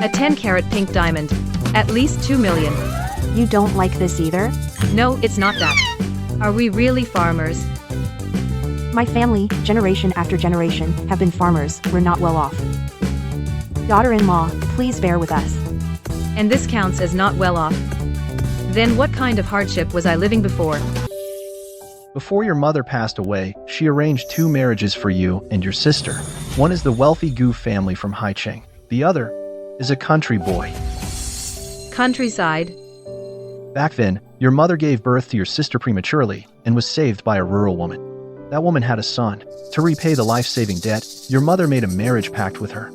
A 10-carat pink diamond. At least 2 million. You don't like this either? No, it's not that. Are we really farmers? My family, generation after generation, have been farmers. We're not well off. Daughter-in-law, please bear with us. And this counts as not well off? Then what kind of hardship was I living before? Before your mother passed away, she arranged 2 marriages for you and your sister. One is the wealthy Gu family from Haicheng. The other is a country boy. Countryside? Back then, your mother gave birth to your sister prematurely and was saved by a rural woman. That woman had a son. To repay the life-saving debt, your mother made a marriage pact with her.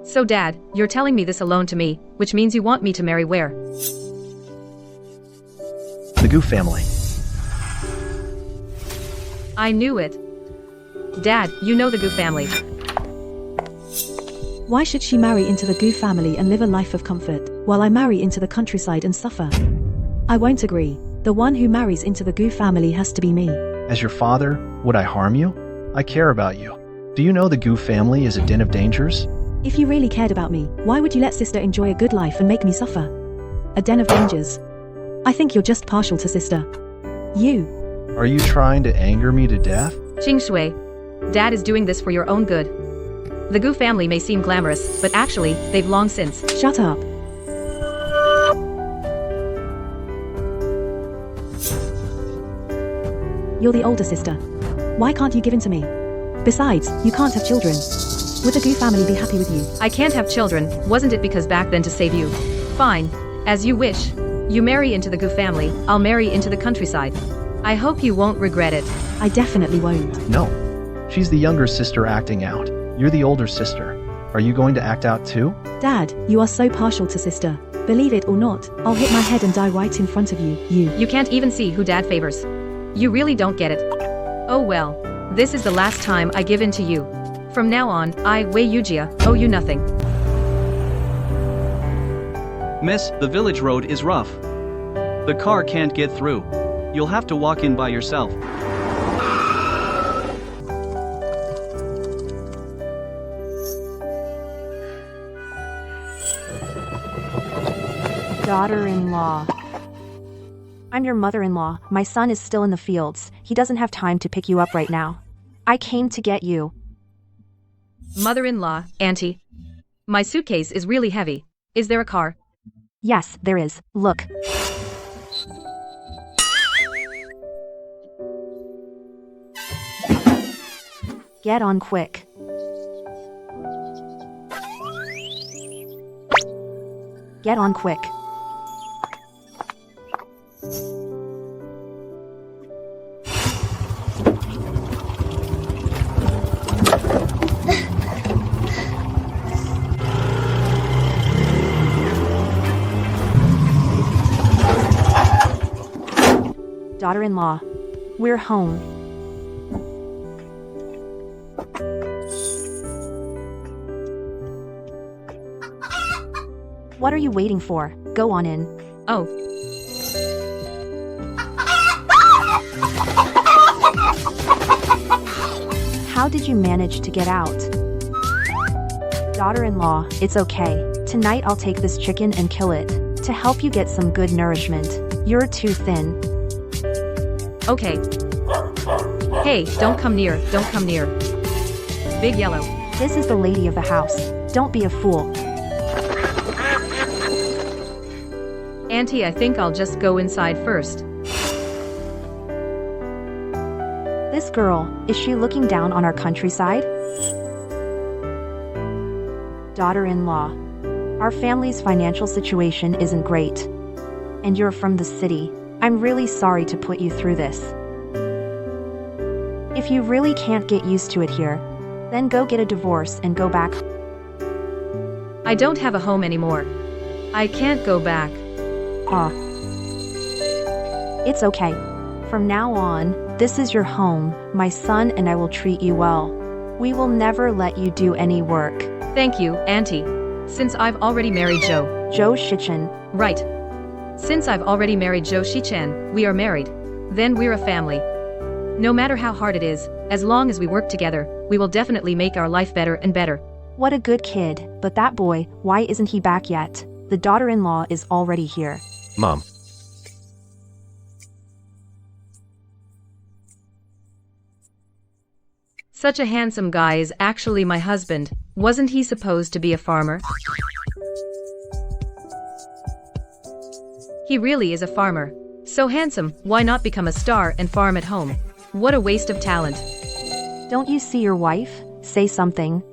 So Dad, you're telling me this alone to me, which means you want me to marry where? The Gu family. I knew it. Dad, you know the Gu family. Why should she marry into the Gu family and live a life of comfort, while I marry into the countryside and suffer? I won't agree. The one who marries into the Gu family has to be me. As your father, would I harm you? I care about you. Do you know the Gu family is a den of dangers? If you really cared about me, why would you let sister enjoy a good life and make me suffer? A den of dangers. I think you're just partial to sister. You. Are you trying to anger me to death? Qing Shui. Dad is doing this for your own good. The Gu family may seem glamorous, but actually, they've long since. Shut up. You're the older sister. Why can't you give in to me? Besides, you can't have children. Would the Gu family be happy with you? I can't have children, wasn't it because back then to save you? Fine. As you wish. You marry into the Gu family, I'll marry into the countryside. I hope you won't regret it. I definitely won't. No. She's the younger sister acting out. You're the older sister. Are you going to act out too? Dad, you are so partial to sister. Believe it or not, I'll hit my head and die right in front of you. You can't even see who Dad favors. You really don't get it. Oh well. This is the last time I give in to you. From now on, I, Wei Yujia, owe you nothing. Miss, the village road is rough. The car can't get through. You'll have to walk in by yourself. Daughter-in-law. I'm your mother-in-law. My son is still in the fields. He doesn't have time to pick you up right now. I came to get you. Mother-in-law, Auntie. My suitcase is really heavy. Is there a car? Yes, there is. Look. Get on quick. Get on quick. Daughter-in-law, we're home. What are you waiting for? Go on in. Oh. How did you manage to get out? Daughter-in-law, it's okay. Tonight I'll take this chicken and kill it, to help you get some good nourishment. You're too thin. Okay. Hey, don't come near, don't come near. Big Yellow. This is the lady of the house. Don't be a fool. Auntie, I think I'll just go inside first. This girl, is she looking down on our countryside? Daughter-in-law. Our family's financial situation isn't great. And you're from the city. I'm really sorry to put you through this. If you really can't get used to it here, then go get a divorce and go back. I don't have a home anymore. I can't go back. It's okay. From now on, this is your home, my son, and I will treat you well. We will never let you do any work. Thank you, Auntie. Since I've already married Zhou. Zhou Shichen. Right. Since I've already married Zhou Shichen, we are married. Then we're a family. No matter how hard it is, as long as we work together, we will definitely make our life better and better. What a good kid, but that boy, why isn't he back yet? The daughter-in-law is already here. Mom. Such a handsome guy is actually my husband. Wasn't he supposed to be a farmer? He really is a farmer. So handsome, why not become a star and farm at home? What a waste of talent. Don't you see your wife? Say something.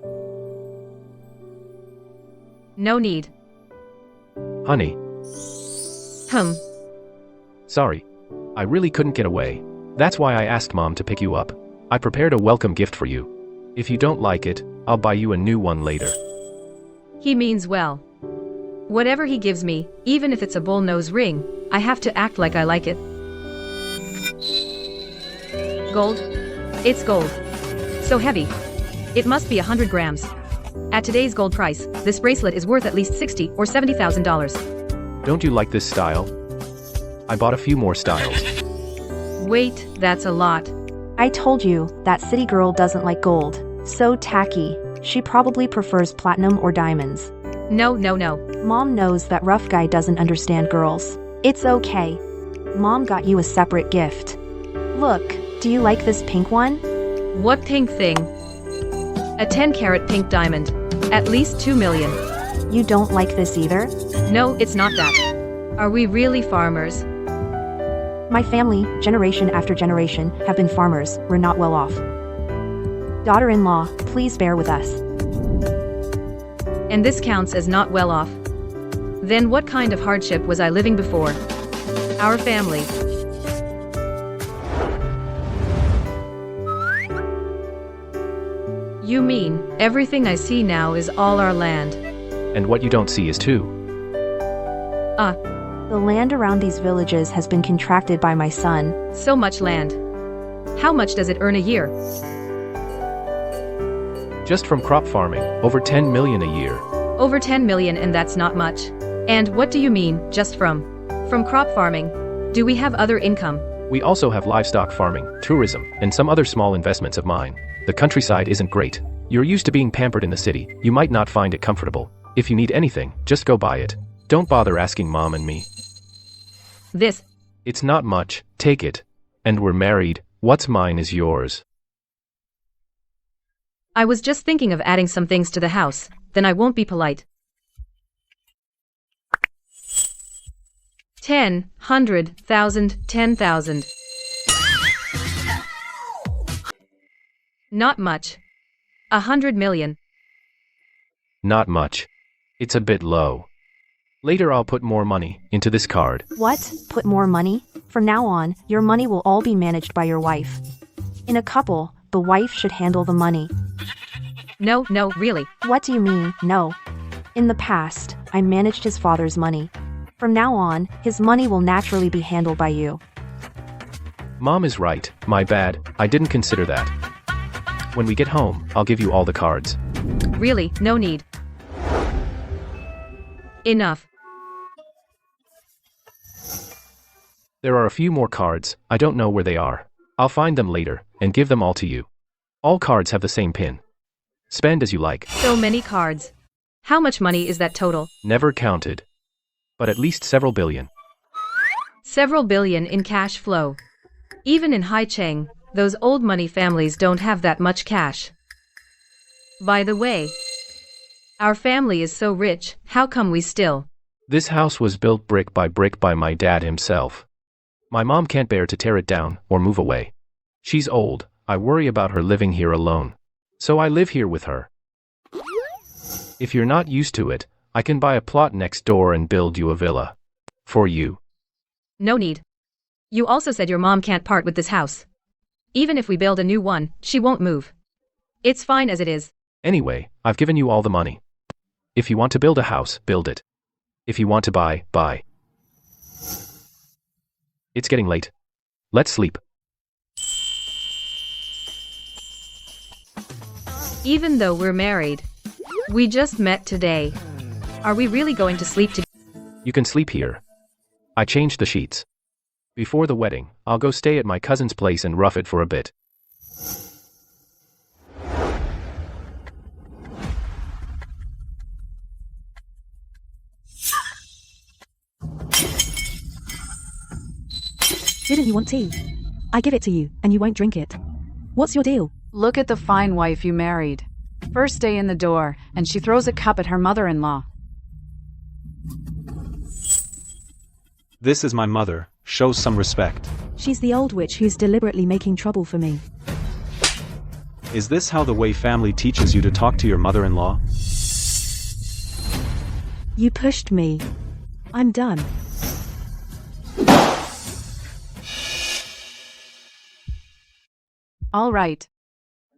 No need. Honey. Sorry. I really couldn't get away. That's why I asked Mom to pick you up. I prepared a welcome gift for you. If you don't like it, I'll buy you a new one later. He means well. Whatever he gives me, even if it's a bull-nose ring, I have to act like I like it. Gold? It's gold. So heavy. It must be 100 grams. At today's gold price, this bracelet is worth at least $60,000 or $70,000. Don't you like this style? I bought a few more styles. Wait, that's a lot. I told you, that city girl doesn't like gold. So tacky. She probably prefers platinum or diamonds. No. Mom knows that rough guy doesn't understand girls. It's okay. Mom got you a separate gift. Look, do you like this pink one? What pink thing? A 10-carat pink diamond. At least $2 million. You don't like this either? No, it's not that. Are we really farmers? My family, generation after generation, have been farmers. We're not well off. Daughter-in-law, please bear with us. And this counts as not well off? Then what kind of hardship was I living before? Our family. You mean, everything I see now is all our land? And what you don't see is too. The land around these villages has been contracted by my son. So much land. How much does it earn a year? Just from crop farming, over 10 million a year. Over 10 million, and that's not much. And what do you mean, just from? From crop farming? Do we have other income? We also have livestock farming, tourism, and some other small investments of mine. The countryside isn't great. You're used to being pampered in the city. You might not find it comfortable. If you need anything, just go buy it. Don't bother asking Mom and me. This. It's not much, take it. And we're married, what's mine is yours. I was just thinking of adding some things to the house, then I won't be polite. 10, 100, 1,000, 10,000. Not much. 100 million. Not much. It's a bit low. Later I'll put more money into this card. What? Put more money? From now on, your money will all be managed by your wife. In a couple, the wife should handle the money. No, really. What do you mean, no? In the past, I managed his father's money. From now on, his money will naturally be handled by you. Mom is right, my bad, I didn't consider that. When we get home, I'll give you all the cards. Really, no need. Enough. There are a few more cards, I don't know where they are. I'll find them later, and give them all to you. All cards have the same pin. Spend as you like. So many cards. How much money is that total? Never counted. But at least several billion. Several billion in cash flow. Even in Haicheng, those old money families don't have that much cash. By the way, our family is so rich, how come we still? This house was built brick by my dad himself. My mom can't bear to tear it down or move away. She's old, I worry about her living here alone. So I live here with her. If you're not used to it, I can buy a plot next door and build you a villa. For you. No need. You also said your mom can't part with this house. Even if we build a new one, she won't move. It's fine as it is. Anyway, I've given you all the money. If you want to build a house, build it. If you want to buy, buy. It's getting late. Let's sleep. Even though we're married, we just met today. Are we really going to sleep together? You can sleep here. I changed the sheets. Before the wedding, I'll go stay at my cousin's place and rough it for a bit. Didn't you want tea? I give it to you, and you won't drink it. What's your deal? Look at the fine wife you married. First day in the door, and she throws a cup at her mother-in-law. This is my mother. Show some respect. She's the old witch who's deliberately making trouble for me. Is this how the way family teaches you to talk to your mother-in-law? You pushed me. I'm done. All right.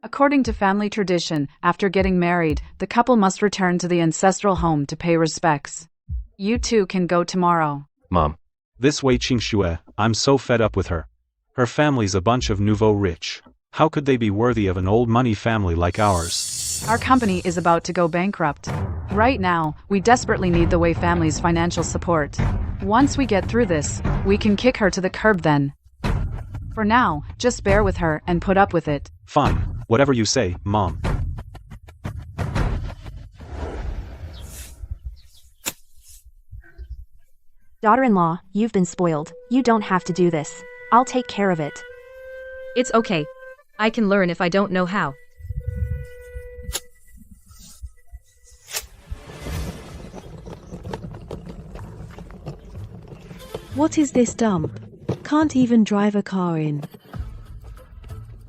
According to family tradition, after getting married, the couple must return to the ancestral home to pay respects. You two can go tomorrow. Mom. This Wei Qingxue, I'm so fed up with her. Her family's a bunch of nouveau rich. How could they be worthy of an old money family like ours? Our company is about to go bankrupt. Right now, we desperately need the Wei family's financial support. Once we get through this, we can kick her to the curb then. For now, just bear with her and put up with it. Fine, whatever you say, Mom. Daughter-in-law, you've been spoiled. You don't have to do this. I'll take care of it. It's okay. I can learn if I don't know how. What is this dump? Can't even drive a car in.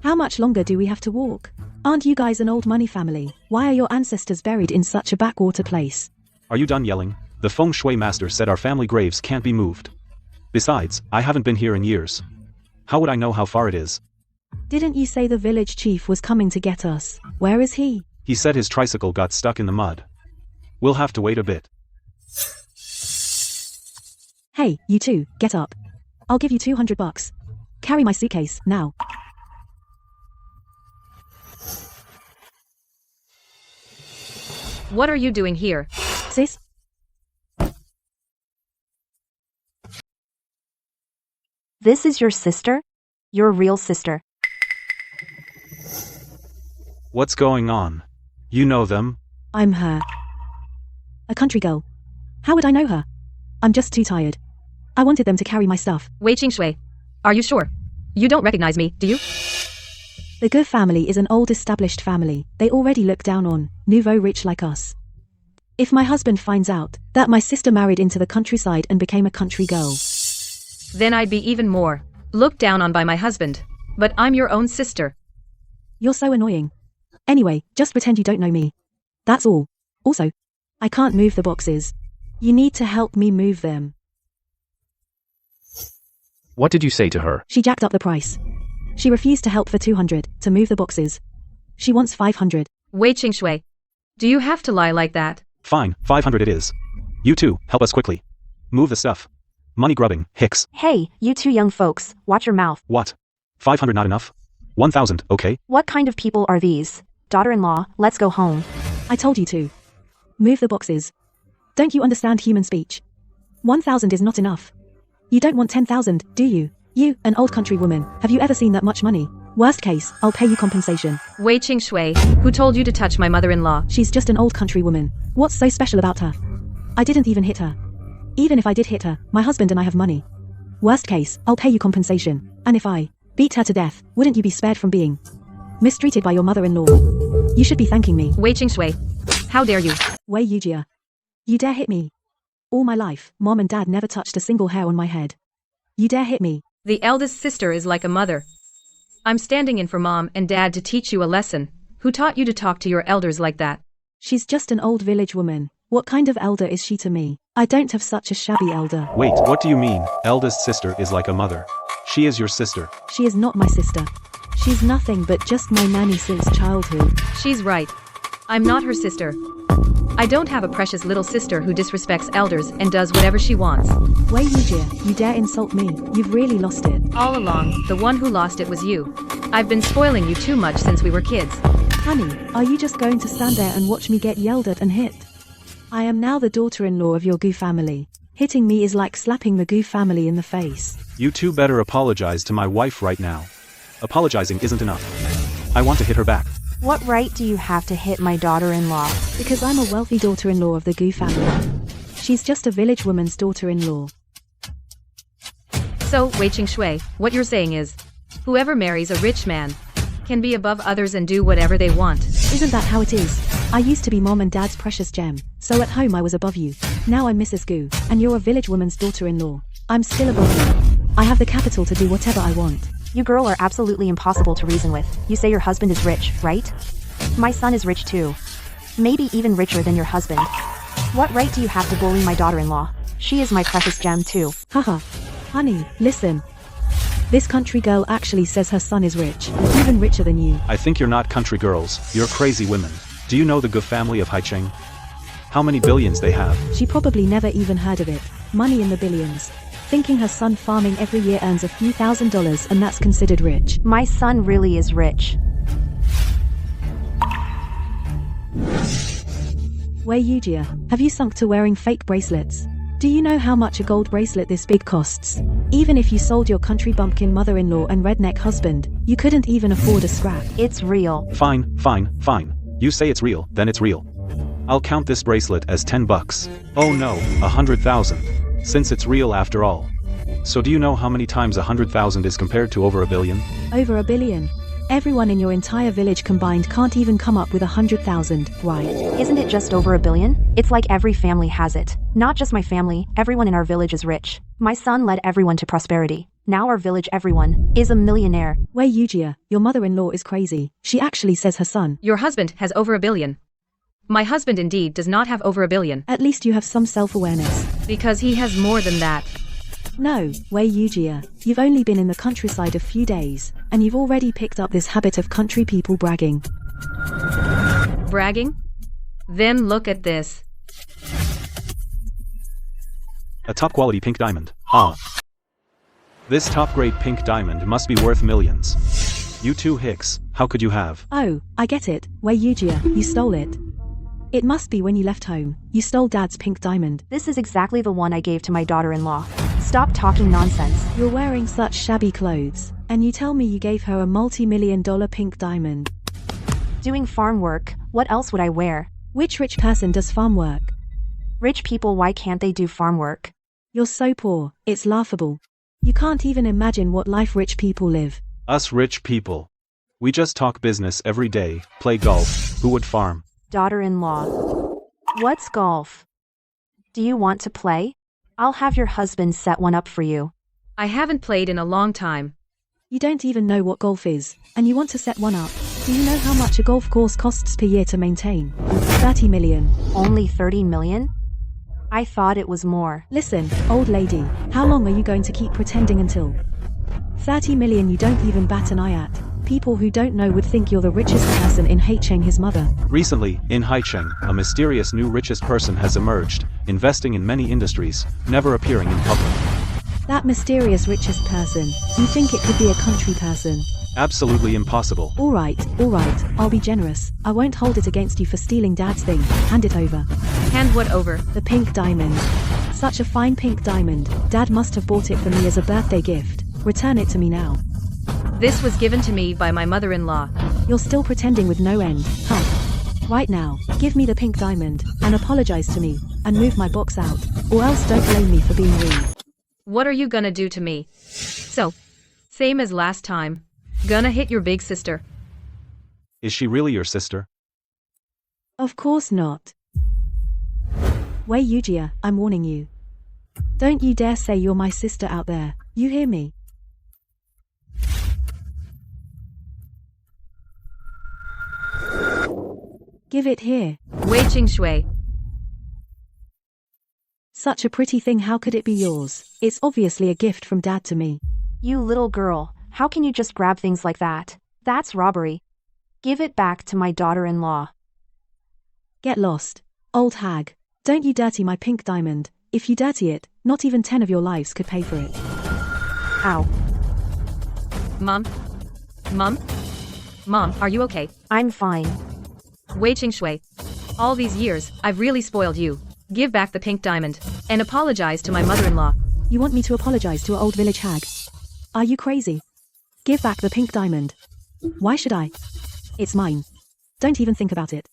How much longer do we have to walk? Aren't you guys an old money family? Why are your ancestors buried in such a backwater place? Are you done yelling? The feng shui master said our family graves can't be moved. Besides, I haven't been here in years. How would I know how far it is? Didn't you say the village chief was coming to get us? Where is he? He said his tricycle got stuck in the mud. We'll have to wait a bit. Hey, you two, get up. I'll give you $200. Carry my suitcase, now. What are you doing here? Sis? This is your sister? Your real sister. What's going on? You know them? I'm her. A country girl. How would I know her? I'm just too tired. I wanted them to carry my stuff. Wei Qingxue. Are you sure? You don't recognize me, do you? The Ge family is an old established family. They already look down on nouveau rich like us. If my husband finds out that my sister married into the countryside and became a country girl, Then I'd be even more looked down on by my husband. But I'm your own sister. you're so annoying. Anyway, just pretend you don't know me. That's all. Also, I can't move the boxes. You need to help me move them. What did you say to her? She jacked up the price. She refused to help for 200 to move the boxes. She wants 500. Wei Qingxue. Do you have to lie like that? Fine, 500 it is. You two, help us quickly. Move the stuff. Money grubbing, hicks. Hey, you two young folks, watch your mouth. What? 500 not enough? 1,000, okay? What kind of people are these? Daughter-in-law, let's go home. I told you to. Move the boxes. Don't you understand human speech? 1,000 is not enough. You don't want 10,000, do you? You, an old country woman, have you ever seen that much money? Worst case, I'll pay you compensation. Wei Qingxue, who told you to touch my mother-in-law? She's just an old country woman. What's so special about her? I didn't even hit her. Even if I did hit her, my husband and I have money. Worst case, I'll pay you compensation. And if I beat her to death, wouldn't you be spared from being mistreated by your mother-in-law? You should be thanking me. Wei Qingxue. How dare you? Wei Yujia. You dare hit me. All my life, Mom and Dad never touched a single hair on my head. You dare hit me. The eldest sister is like a mother. I'm standing in for Mom and Dad to teach you a lesson. Who taught you to talk to your elders like that? She's just an old village woman. What kind of elder is she to me? I don't have such a shabby elder. Wait, what do you mean, eldest sister is like a mother? She is your sister. She is not my sister. She's nothing but just my nanny since childhood. She's right. I'm not her sister. I don't have a precious little sister who disrespects elders and does whatever she wants. Wei Yujia, you dare insult me. You've really lost it. All along, the one who lost it was you. I've been spoiling you too much since we were kids. Honey, are you just going to stand there and watch me get yelled at and hit? I am now the daughter-in-law of your Gu family. Hitting me is like slapping the Gu family in the face. You two better apologize to my wife right now. Apologizing isn't enough. I want to hit her back. What right do you have to hit my daughter-in-law? Because I'm a wealthy daughter-in-law of the Gu family. She's just a village woman's daughter-in-law. So, Wei Shui, what you're saying is, whoever marries a rich man can be above others and do whatever they want. Isn't that how it is? I used to be mom and dad's precious gem, so at home I was above you. Now I'm Mrs. Gu, and you're a village woman's daughter-in-law. I'm still above you. I have the capital to do whatever I want. You girl are absolutely impossible to reason with. You say your husband is rich, right? My son is rich too. Maybe even richer than your husband. What right do you have to bully my daughter-in-law? She is my precious gem too. Haha. Honey, listen. This country girl actually says her son is rich, even richer than you. I think you're not country girls, you're crazy women. Do you know the Gu family of Haicheng? How many billions they have? She probably never even heard of it. Money in the billions. Thinking her son farming every year earns a few $1,000s and that's considered rich. My son really is rich. Wei Yujia, have you sunk to wearing fake bracelets? Do you know how much a gold bracelet this big costs? Even if you sold your country bumpkin mother-in-law and redneck husband, you couldn't even afford a scrap. It's real. Fine, fine, fine. You say it's real, then it's real. I'll count this bracelet as $10. Oh no, 100,000. Since it's real after all. So do you know how many times 100,000 is compared to over a billion? Over a billion? Everyone in your entire village combined can't even come up with 100,000, right? Isn't it just over a billion? It's like every family has it. Not just my family, everyone in our village is rich. My son led everyone to prosperity. Now our village everyone is a millionaire. Wei Yujia, your mother-in-law is crazy. She actually says her son. Your husband has over a billion. My husband indeed does not have over a billion. At least you have some self-awareness. Because he has more than that. No, Wei Yujia, you've only been in the countryside a few days, and you've already picked up this habit of country people bragging. Bragging? Then look at this. A top-quality pink diamond. Ah. This top-grade pink diamond must be worth millions. You two hicks, how could you have? Oh, I get it, Wei Yujia, you stole it. It must be when you left home. You stole Dad's pink diamond. This is exactly the one I gave to my daughter-in-law. Stop talking nonsense. You're wearing such shabby clothes, and you tell me you gave her a multi-million-dollar pink diamond. Doing farm work, what else would I wear? Which rich person does farm work? Rich people, why can't they do farm work? You're so poor, it's laughable. You can't even imagine what life rich people live. Us rich people. We just talk business every day, play golf, who would farm? Daughter-in-law. What's golf? Do you want to play? I'll have your husband set one up for you. I haven't played in a long time. You don't even know what golf is, and you want to set one up. Do you know how much a golf course costs per year to maintain? 30 million. Only 30 million? I thought it was more. Listen, old lady, how long are you going to keep pretending until? 30 million you don't even bat an eye at. People who don't know would think you're the richest person in Haicheng, his mother. Recently, in Haicheng, a mysterious new richest person has emerged, investing in many industries, never appearing in public. That mysterious richest person, you think it could be a country person? Absolutely impossible. Alright, I'll be generous. I won't hold it against you for stealing Dad's thing. Hand it over. Hand what over? The pink diamond. Such a fine pink diamond. Dad must have bought it for me as a birthday gift. Return it to me now. This was given to me by my mother-in-law. You're still pretending with no end, huh? Right now, give me the pink diamond, and apologize to me, and move my box out, or else don't blame me for being rude. What are you gonna do to me? So, same as last time. Gonna hit your big sister. Is she really your sister? Of course not. Wei Yujia, I'm warning you. Don't you dare say you're my sister out there, you hear me? Give it here. Wei Shui. Such a pretty thing, how could it be yours? It's obviously a gift from Dad to me. You little girl, how can you just grab things like that? That's robbery. Give it back to my daughter-in-law. Get lost. Old hag. Don't you dirty my pink diamond. If you dirty it, not even 10 of your lives could pay for it. Ow. Mom? Mom, are you okay? I'm fine. Wei Shui. All these years, I've really spoiled you. Give back the pink diamond, and apologize to my mother-in-law. You want me to apologize to an old village hag? Are you crazy? Give back the pink diamond. Why should I? It's mine. Don't even think about it.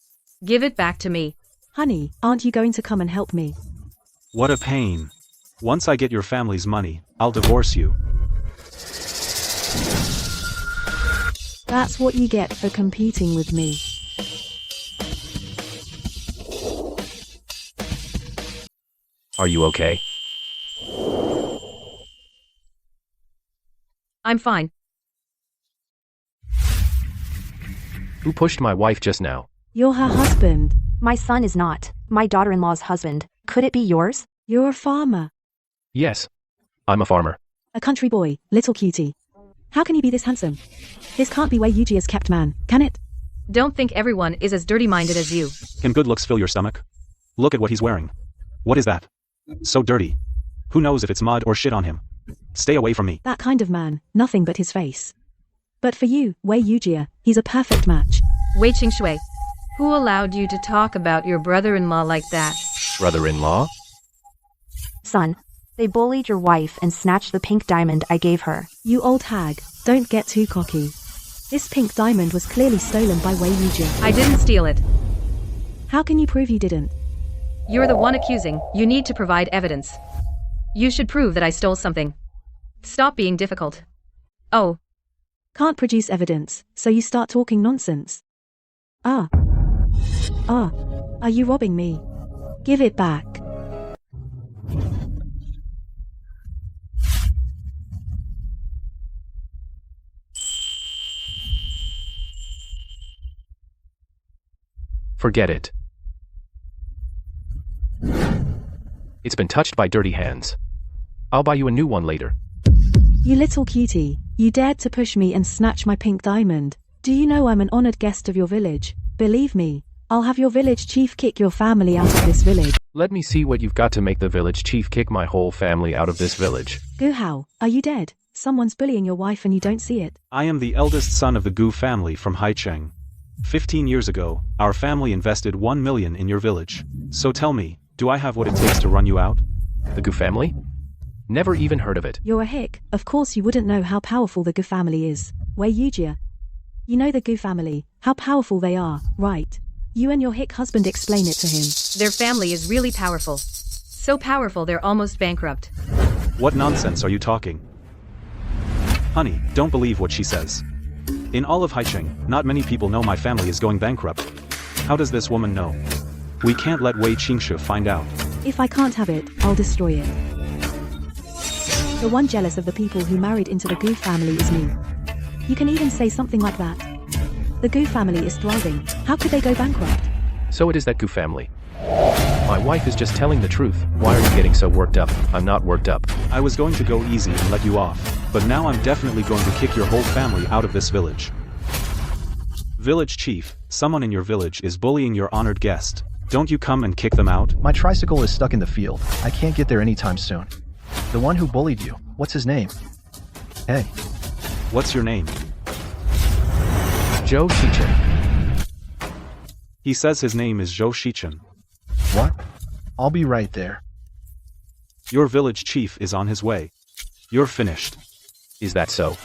Give it back to me. Honey, aren't you going to come and help me? What a pain. Once I get your family's money, I'll divorce you. That's what you get for competing with me. Are you okay? I'm fine. Who pushed my wife just now? You're her husband. My son is not. My daughter-in-law's husband. Could it be yours? You're a farmer. Yes. I'm a farmer. A country boy, little cutie. How can he be this handsome? This can't be Wei Yujia's kept man, can it? Don't think everyone is as dirty-minded as you. Can good looks fill your stomach? Look at what he's wearing. What is that? So dirty. Who knows if it's mud or shit on him? Stay away from me. That kind of man, nothing but his face. But for you, Wei Yujia, he's a perfect match. Wei Qingshui, who allowed you to talk about your brother-in-law like that? Brother-in-law? Son, they bullied your wife and snatched the pink diamond I gave her. You old hag, don't get too cocky. This pink diamond was clearly stolen by Wei Yujia. I didn't steal it. How can you prove you didn't? You're the one accusing. You need to provide evidence. You should prove that I stole something. Stop being difficult. Oh. Can't produce evidence, so you start talking nonsense. Are you robbing me? Give it back. Forget it. It's been touched by dirty hands. I'll buy you a new one later. You little cutie, you dared to push me and snatch my pink diamond. Do you know I'm an honored guest of your village? Believe me, I'll have your village chief kick your family out of this village. Let me see what you've got to make the village chief kick my whole family out of this village. Gu Hao, are you dead? Someone's bullying your wife and you don't see it. I am the eldest son of the Gu family from Haicheng. 15 years ago, our family invested 1 million in your village. So tell me, do I have what it takes to run you out? The Gu family? Never even heard of it. You're a hick. Of course you wouldn't know how powerful the Gu family is. Wei Yujia. You know the Gu family, how powerful they are, right? You and your hick husband explain it to him. Their family is really powerful. So powerful they're almost bankrupt. What nonsense are you talking? Honey, don't believe what she says. In all of Haicheng, not many people know my family is going bankrupt. How does this woman know? We can't let Wei Qingshu find out. If I can't have it, I'll destroy it. The one jealous of the people who married into the Gu family is me. You can even say something like that. The Gu family is thriving. How could they go bankrupt? So it is that Gu family. My wife is just telling the truth. Why are you getting so worked up? I'm not worked up. I was going to go easy and let you off, but now I'm definitely going to kick your whole family out of this village. Village chief, someone in your village is bullying your honored guest. Don't you come and kick them out? My tricycle is stuck in the field. I can't get there anytime soon. The one who bullied you, what's his name? Hey. What's your name? Zhou Shichen. He says his name is Zhou Shichen. What? I'll be right there. Your village chief is on his way. You're finished. Is that so?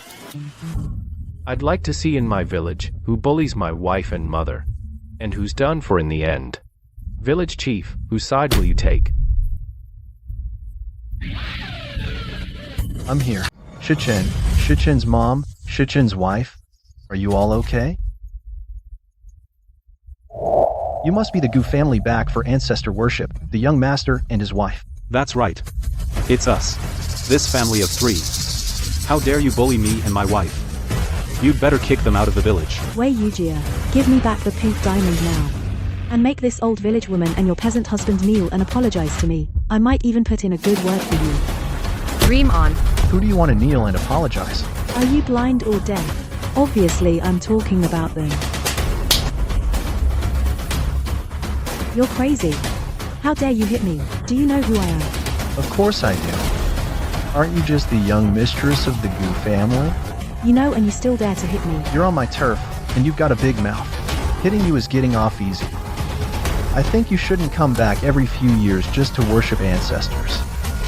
I'd like to see in my village who bullies my wife and mother. And who's done for in the end. Village chief, whose side will you take? I'm here. Shichen, Shichen's mom, Shichen's wife. Are you all okay? You must be the Gu family back for ancestor worship, the young master and his wife. That's right. It's us. This family of 3. How dare you bully me and my wife? You'd better kick them out of the village. Wei Yujia, give me back the pink diamond now. And make this old village woman and your peasant husband kneel and apologize to me. I might even put in a good word for you. Dream on. Who do you want to kneel and apologize? Are you blind or deaf? Obviously I'm talking about them. You're crazy. How dare you hit me? Do you know who I am? Of course I do. Aren't you just the young mistress of the Gu family? You know, and you still dare to hit me. You're on my turf, and you've got a big mouth. Hitting you is getting off easy. I think you shouldn't come back every few years just to worship ancestors.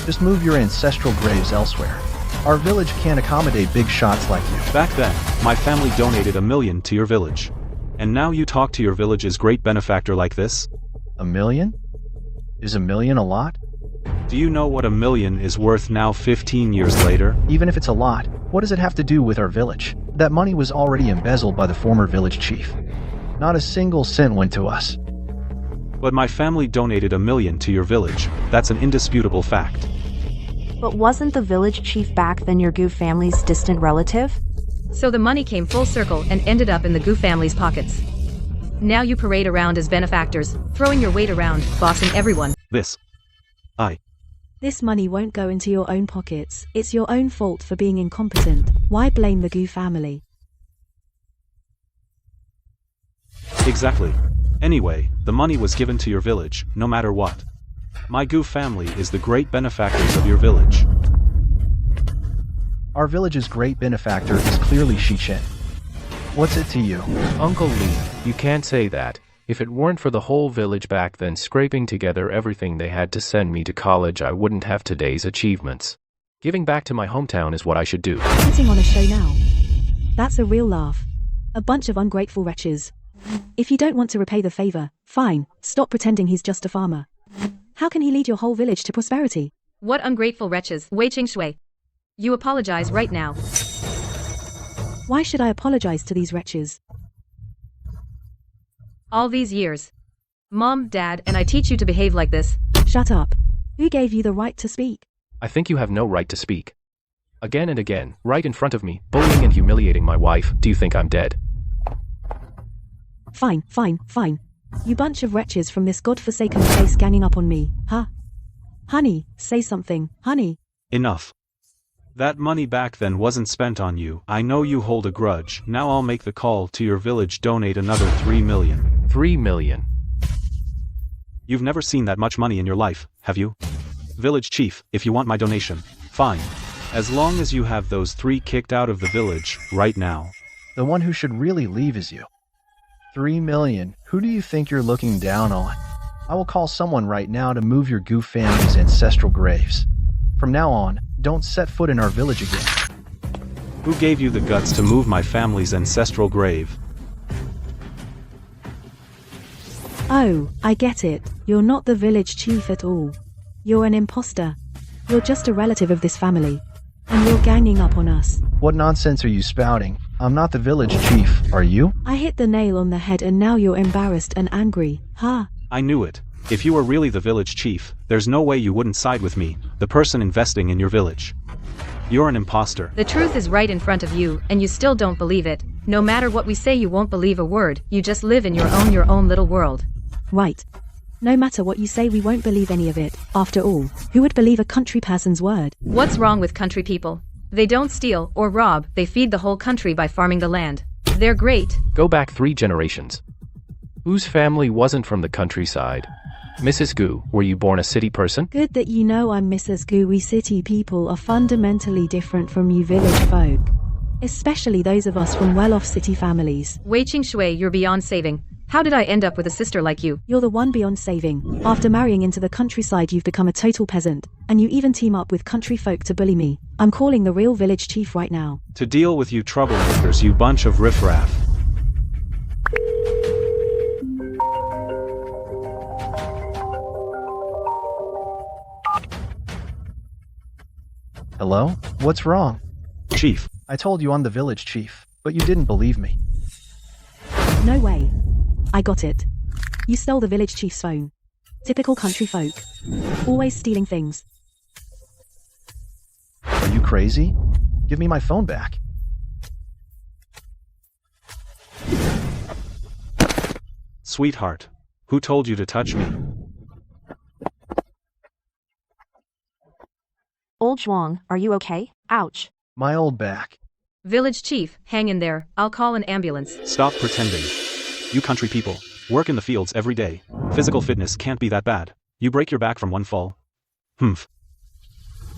Just move your ancestral graves elsewhere. Our village can't accommodate big shots like you. Back then, my family donated 1 million to your village. And now you talk to your village's great benefactor like this? 1 million? Is 1 million a lot? Do you know what 1,000,000 is worth now 15 years later? Even if it's a lot, what does it have to do with our village? That money was already embezzled by the former village chief. Not a single cent went to us. But my family donated 1,000,000 to your village. That's an indisputable fact. But wasn't the village chief back then your Gu family's distant relative? So the money came full circle and ended up in the Gu family's pockets. Now you parade around as benefactors, throwing your weight around, bossing everyone. This money won't go into your own pockets. It's your own fault for being incompetent. Why blame the Gu family? Exactly. Anyway, the money was given to your village, no matter what. My Gu family is the great benefactors of your village. Our village's great benefactor is clearly Shichen. What's it to you? Uncle Lee, you can't say that. If it weren't for the whole village back then scraping together everything they had to send me to college, I wouldn't have today's achievements. Giving back to my hometown is what I should do. Putting on a show now. That's a real laugh. A bunch of ungrateful wretches. If you don't want to repay the favor, fine, stop pretending he's just a farmer. How can he lead your whole village to prosperity? What ungrateful wretches, Wei Qingshui. You apologize right now. Why should I apologize to these wretches? All these years. Mom, Dad, and I teach you to behave like this. Shut up. Who gave you the right to speak? I think you have no right to speak. Again and again, right in front of me, bullying and humiliating my wife. Do you think I'm dead? Fine. You bunch of wretches from this godforsaken place ganging up on me, huh? Honey, say something, honey. Enough. That money back then wasn't spent on you. I know you hold a grudge. Now I'll make the call to your village. Donate another 3,000,000. 3,000,000. You've never seen that much money in your life, have you? Village chief, if you want my donation, fine. As long as you have those 3 kicked out of the village, right now. The one who should really leave is you. 3,000,000. Who do you think you're looking down on? I will call someone right now to move your Gu family's ancestral graves. From now on, don't set foot in our village again. Who gave you the guts to move my family's ancestral grave? Oh, I get it. You're not the village chief at all. You're an imposter. You're just a relative of this family. And you're ganging up on us. What nonsense are you spouting? I'm not the village chief, are you? I hit the nail on the head and now you're embarrassed and angry, huh? I knew it. If you were really the village chief, there's no way you wouldn't side with me, the person investing in your village. You're an imposter. The truth is right in front of you, and you still don't believe it. No matter what we say, you won't believe a word. You just live in your own little world. Right. No matter what you say, we won't believe any of it. After all, who would believe a country person's word? What's wrong with country people? They don't steal or rob, they feed the whole country by farming the land. They're great. Go back 3 generations. Whose family wasn't from the countryside? Mrs. Gu, were you born a city person? Good that you know I'm Mrs. Gu. We city people are fundamentally different from you village folk. Especially those of us from well-off city families. Wei Qingshui, you're beyond saving. How did I end up with a sister like you? You're the one beyond saving. After marrying into the countryside, you've become a total peasant. And you even team up with country folk to bully me. I'm calling the real village chief right now. To deal with you troublemakers, you bunch of riffraff. Hello? What's wrong? Chief. I told you I'm the village chief, but you didn't believe me. No way. I got it. You stole the village chief's phone. Typical country folk. Always stealing things. Are you crazy? Give me my phone back. Sweetheart. Who told you to touch me? Old Zhuang, are you okay? Ouch. My old back. Village chief, hang in there. I'll call an ambulance. Stop pretending. You country people work in the fields every day. Physical fitness can't be that bad. You break your back from one fall. Humph.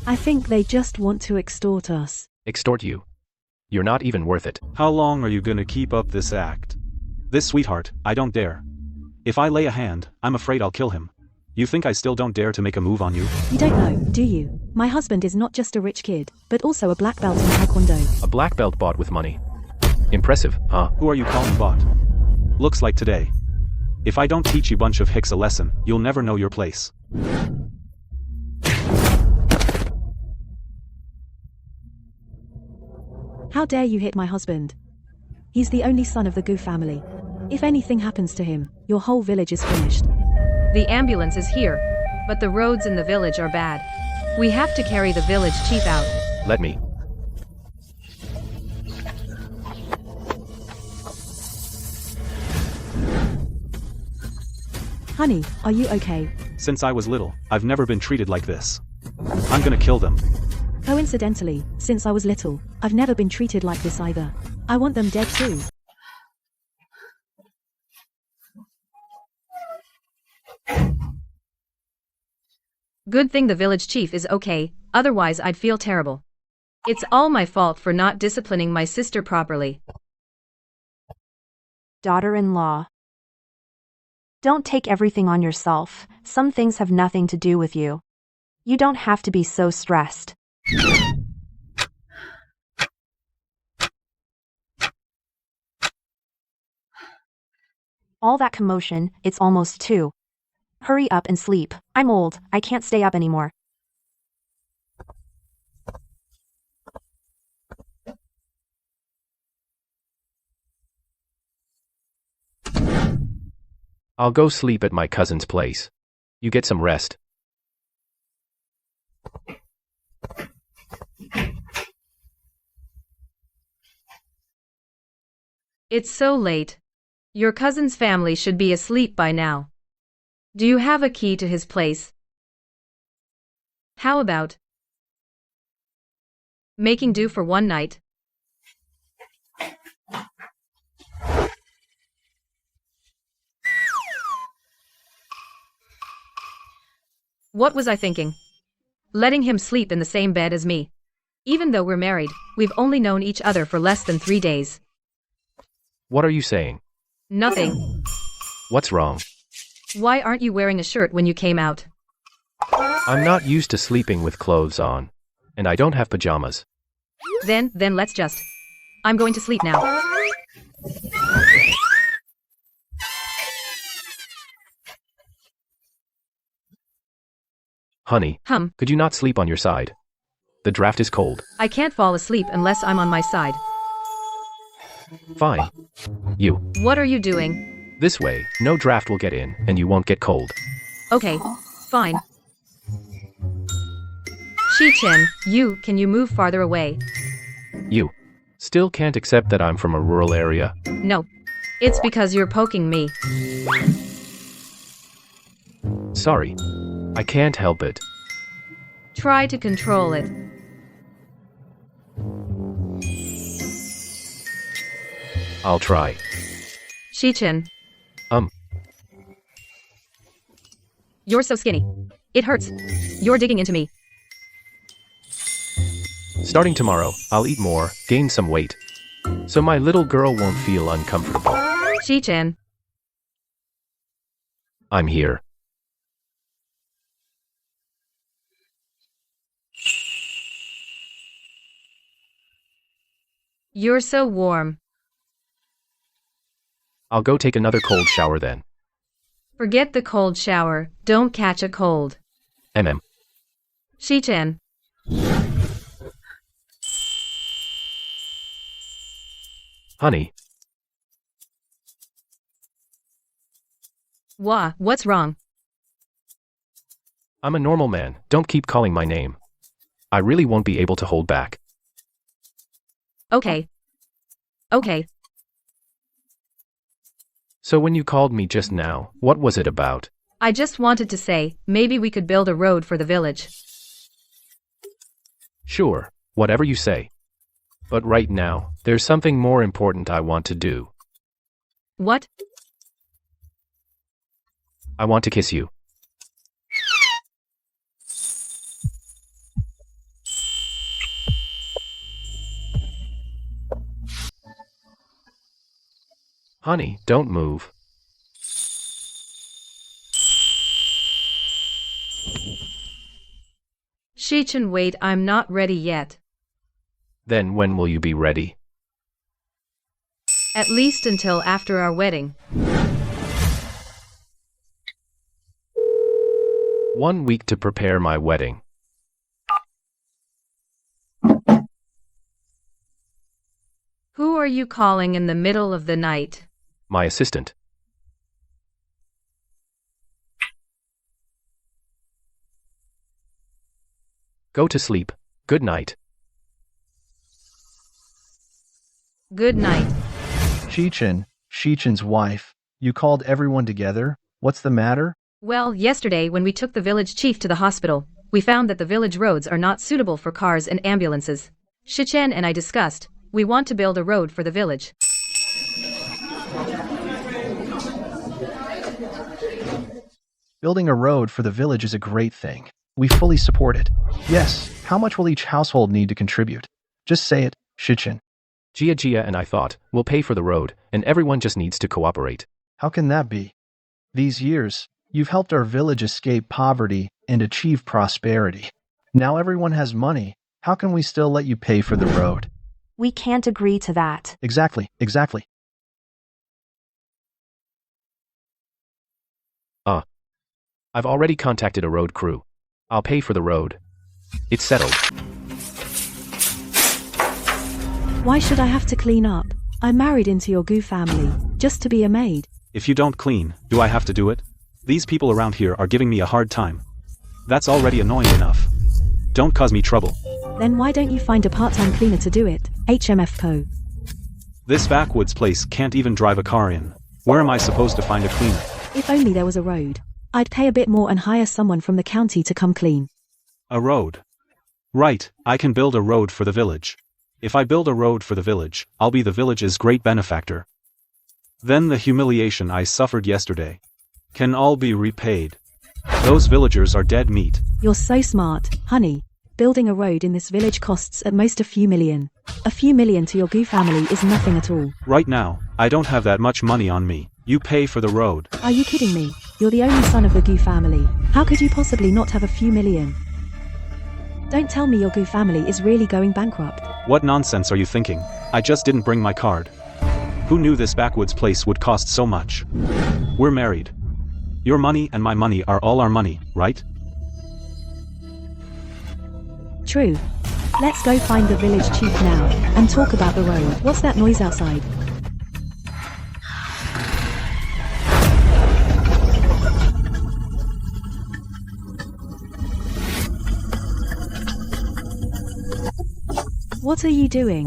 I think they just want to extort us. Extort you? You're not even worth it. How long are you gonna keep up this act? This sweetheart, I don't dare. If I lay a hand, I'm afraid I'll kill him. You think I still don't dare to make a move on you? You don't know, do you? My husband is not just a rich kid, but also a black belt in Taekwondo. A black belt bought with money. Impressive, huh? Who are you calling bought? Looks like today. If I don't teach you bunch of hicks a lesson, you'll never know your place. How dare you hit my husband? He's the only son of the Gu family. If anything happens to him, your whole village is finished. The ambulance is here, but the roads in the village are bad. We have to carry the village chief out. Let me. Honey, are you okay? Since I was little, I've never been treated like this. I'm gonna kill them. Coincidentally, since I was little, I've never been treated like this either. I want them dead too. Good thing the village chief is okay, otherwise I'd feel terrible. It's all my fault for not disciplining my sister properly. Daughter-in-law. Don't take everything on yourself. Some things have nothing to do with you. You don't have to be so stressed. All that commotion, it's almost 2. Hurry up and sleep. I'm old, I can't stay up anymore. I'll go sleep at my cousin's place. You get some rest. It's so late. Your cousin's family should be asleep by now. Do you have a key to his place? How about making do for one night? What was I thinking? Letting him sleep in the same bed as me. Even though we're married, we've only known each other for less than 3 days. What are you saying? Nothing. What's wrong? Why aren't you wearing a shirt when you came out? I'm not used to sleeping with clothes on. And I don't have pajamas. Then let's just. I'm going to sleep now. Honey, Hum, could you not sleep on your side? The draft is cold. I can't fall asleep unless I'm on my side. Fine. You. What are you doing? This way, no draft will get in, and you won't get cold. Okay, fine. Shi-chin, can you move farther away? You. Still can't accept that I'm from a rural area. No. It's because you're poking me. Sorry. I can't help it. Try to control it. I'll try. Shi-chin, you're so skinny. It hurts. You're digging into me. Starting tomorrow, I'll eat more, gain some weight. So my little girl won't feel uncomfortable. Shi-chin, I'm here. you're so warm. I'll go take another cold shower then. Forget the cold shower, don't catch a cold. Shi-chin, Honey, what's wrong? I'm a normal man, don't keep calling my name. I really won't be able to hold back. Okay. So when you called me just now, what was it about? I just wanted to say, maybe we could build a road for the village. Sure, whatever you say. But right now, there's something more important I want to do. What? I want to kiss you. Honey, don't move. Shi-chin, wait, I'm not ready yet. Then when will you be ready? At least until after our wedding. 1 week to prepare my wedding. Who are you calling in the middle of the night? My assistant. Go to sleep. Good night. Good night. Shichin's wife, you called everyone together? What's the matter? Well, yesterday when we took the village chief to the hospital, we found that the village roads are not suitable for cars and ambulances. Shichin and I discussed, we want to build a road for the village. Building a road for the village is a great thing. We fully support it. Yes, how much will each household need to contribute? Just say it, Shichin. Gia and I thought, we'll pay for the road, and everyone just needs to cooperate. How can that be? These years, you've helped our village escape poverty and achieve prosperity. Now everyone has money. How can we still let you pay for the road? We can't agree to that. Exactly. I've already contacted a road crew. I'll pay for the road. It's settled. Why should I have to clean up? I married into your goo family, just to be a maid. If you don't clean, do I have to do it? These people around here are giving me a hard time. That's already annoying enough. Don't cause me trouble. Then why don't you find a part-time cleaner to do it? HMF Co. This backwoods place can't even drive a car in. Where am I supposed to find a cleaner? If only there was a road. I'd pay a bit more and hire someone from the county to come clean. A road. Right, I can build a road for the village. If I build a road for the village, I'll be the village's great benefactor. Then the humiliation I suffered yesterday can all be repaid. Those villagers are dead meat. You're so smart, honey. Building a road in this village costs at most a few million. A few million to your goo family is nothing at all. Right now, I don't have that much money on me. You pay for the road. Are you kidding me? You're the only son of the goo family. How could you possibly not have a few million? Don't tell me your goo family is really going bankrupt. What nonsense are you thinking? I just didn't bring my card. Who knew this backwoods place would cost so much? We're married. Your money and my money are all our money, right? True. Let's go find the village chief now, and talk about the road. What's that noise outside? What are you doing?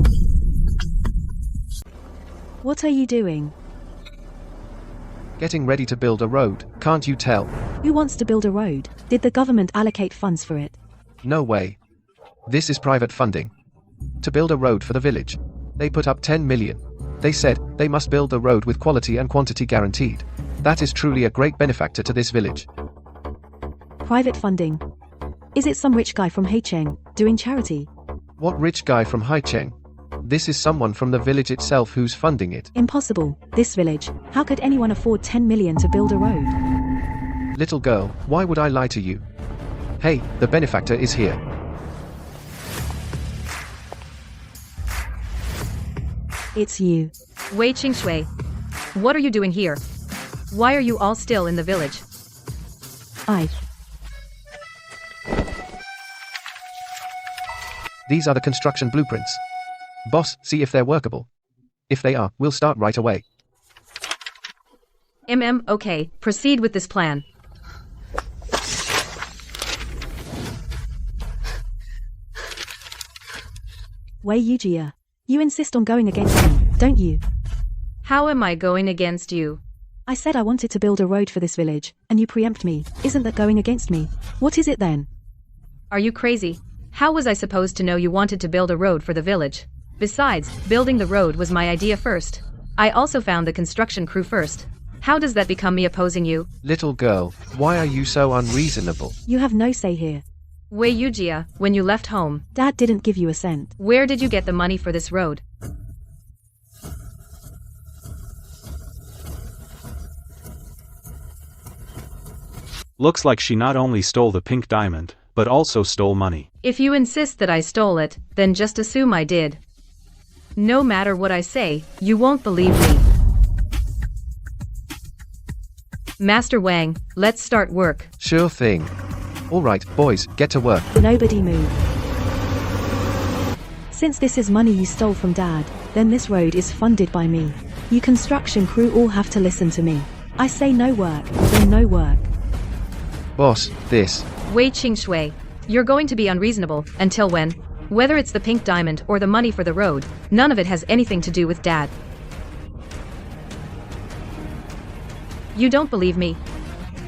What are you doing? Getting ready to build a road, can't you tell? Who wants to build a road? Did the government allocate funds for it? No way. This is private funding. To build a road for the village. They put up 10 million. They said they must build the road with quality and quantity guaranteed. That is truly a great benefactor to this village. Private funding. Is it some rich guy from Haicheng doing charity? What rich guy from Haicheng? This is someone from the village itself who's funding it. Impossible. This village. How could anyone afford 10 million to build a road? Little girl, why would I lie to you? Hey, the benefactor is here. It's you. Wei Qingshui. What are you doing here? Why are you all still in the village? These are the construction blueprints. Boss, see if they're workable. If they are, we'll start right away. Okay, proceed with this plan. Wei Yujia. You insist on going against me, don't you? How am I going against you? I said I wanted to build a road for this village, and you preempt me. Isn't that going against me? What is it then? Are you crazy? How was I supposed to know you wanted to build a road for the village? Besides, building the road was my idea first. I also found the construction crew first. How does that become me opposing you? Little girl, why are you so unreasonable? You have no say here. Wei Yujia, when you left home, Dad didn't give you a cent. where did you get the money for this road? Looks like she not only stole the pink diamond, but also stole money. If you insist that I stole it, then just assume I did. No matter what I say, you won't believe me. Master Wang, let's start work. Sure thing. All right, boys, get to work. Nobody move. Since this is money you stole from Dad, then this road is funded by me. You construction crew all have to listen to me. I say no work, then no work. Boss, this. Wei Qingshui, you're going to be unreasonable, until when? Whether it's the pink diamond or the money for the road, none of it has anything to do with Dad. You don't believe me?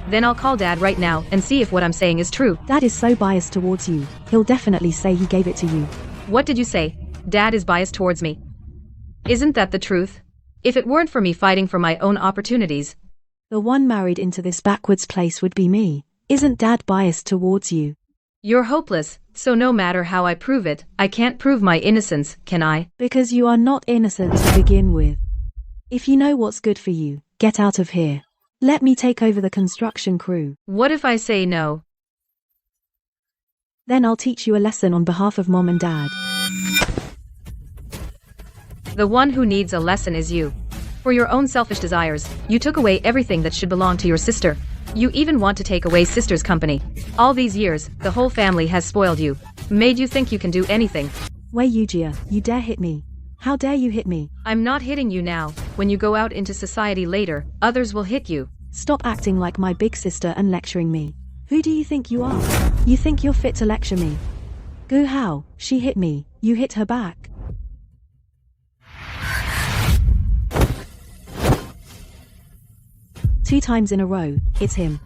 Then I'll call Dad right now and see if what I'm saying is true. Dad is so biased towards you, he'll definitely say he gave it to you. What did you say? Dad is biased towards me. Isn't that the truth? If it weren't for me fighting for my own opportunities, the one married into this backwards place would be me. Isn't Dad biased towards you? You're hopeless, so no matter how I prove it, I can't prove my innocence, can I? Because you are not innocent to begin with. If you know what's good for you, get out of here. Let me take over the construction crew. What if I say no? Then I'll teach you a lesson on behalf of Mom and Dad. The one who needs a lesson is you. For your own selfish desires, you took away everything that should belong to your sister. You even want to take away sister's company. All these years, the whole family has spoiled you. Made you think you can do anything. Wei Yujia, you dare hit me. How dare you hit me? I'm not hitting you now. When you go out into society later, others will hit you. Stop acting like my big sister and lecturing me. Who do you think you are? You think you're fit to lecture me? Gu Hao, she hit me. You hit her back. Two times in a row, it's him.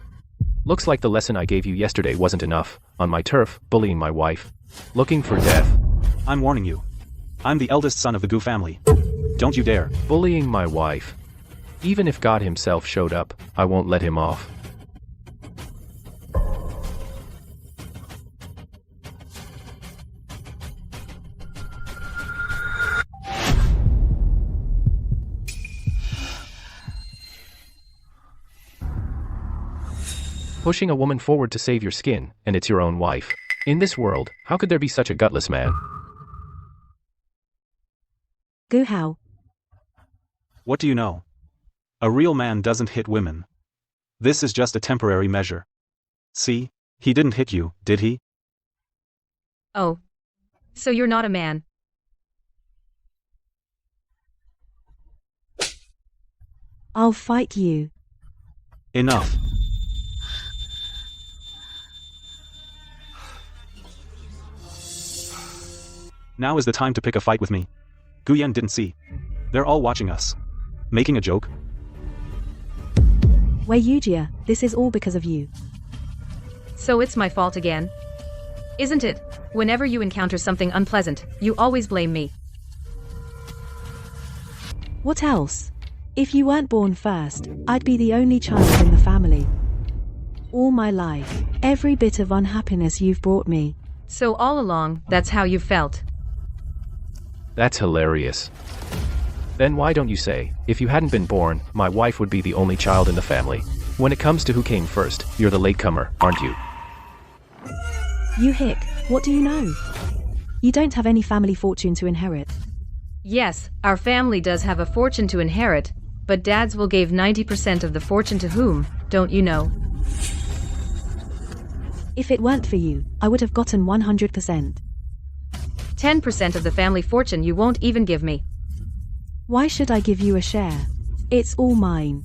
Looks like the lesson I gave you yesterday wasn't enough. On my turf, bullying my wife. Looking for death. I'm warning you. I'm the eldest son of the Gu family. Don't you dare. Bullying my wife. Even if God himself showed up, I won't let him off. Pushing a woman forward to save your skin, and it's your own wife. In this world, how could there be such a gutless man? Gu Hao. What do you know? A real man doesn't hit women. This is just a temporary measure. See, he didn't hit you, did he? Oh. So you're not a man. I'll fight you. Enough. Now is the time to pick a fight with me. Guyen didn't see. They're all watching us. Making a joke? Wei Yujia, this is all because of you. So it's my fault again? Isn't it? Whenever you encounter something unpleasant, you always blame me. What else? If you weren't born first, I'd be the only child in the family. All my life, every bit of unhappiness you've brought me. So all along, that's how you felt. That's hilarious. Then why don't you say, if you hadn't been born, my wife would be the only child in the family. When it comes to who came first, you're the latecomer, aren't you? You hick, what do you know? You don't have any family fortune to inherit. Yes, our family does have a fortune to inherit, but Dad's will give 90% of the fortune to whom, don't you know? If it weren't for you, I would have gotten 100%. 10% of the family fortune you won't even give me. Why should I give you a share? It's all mine.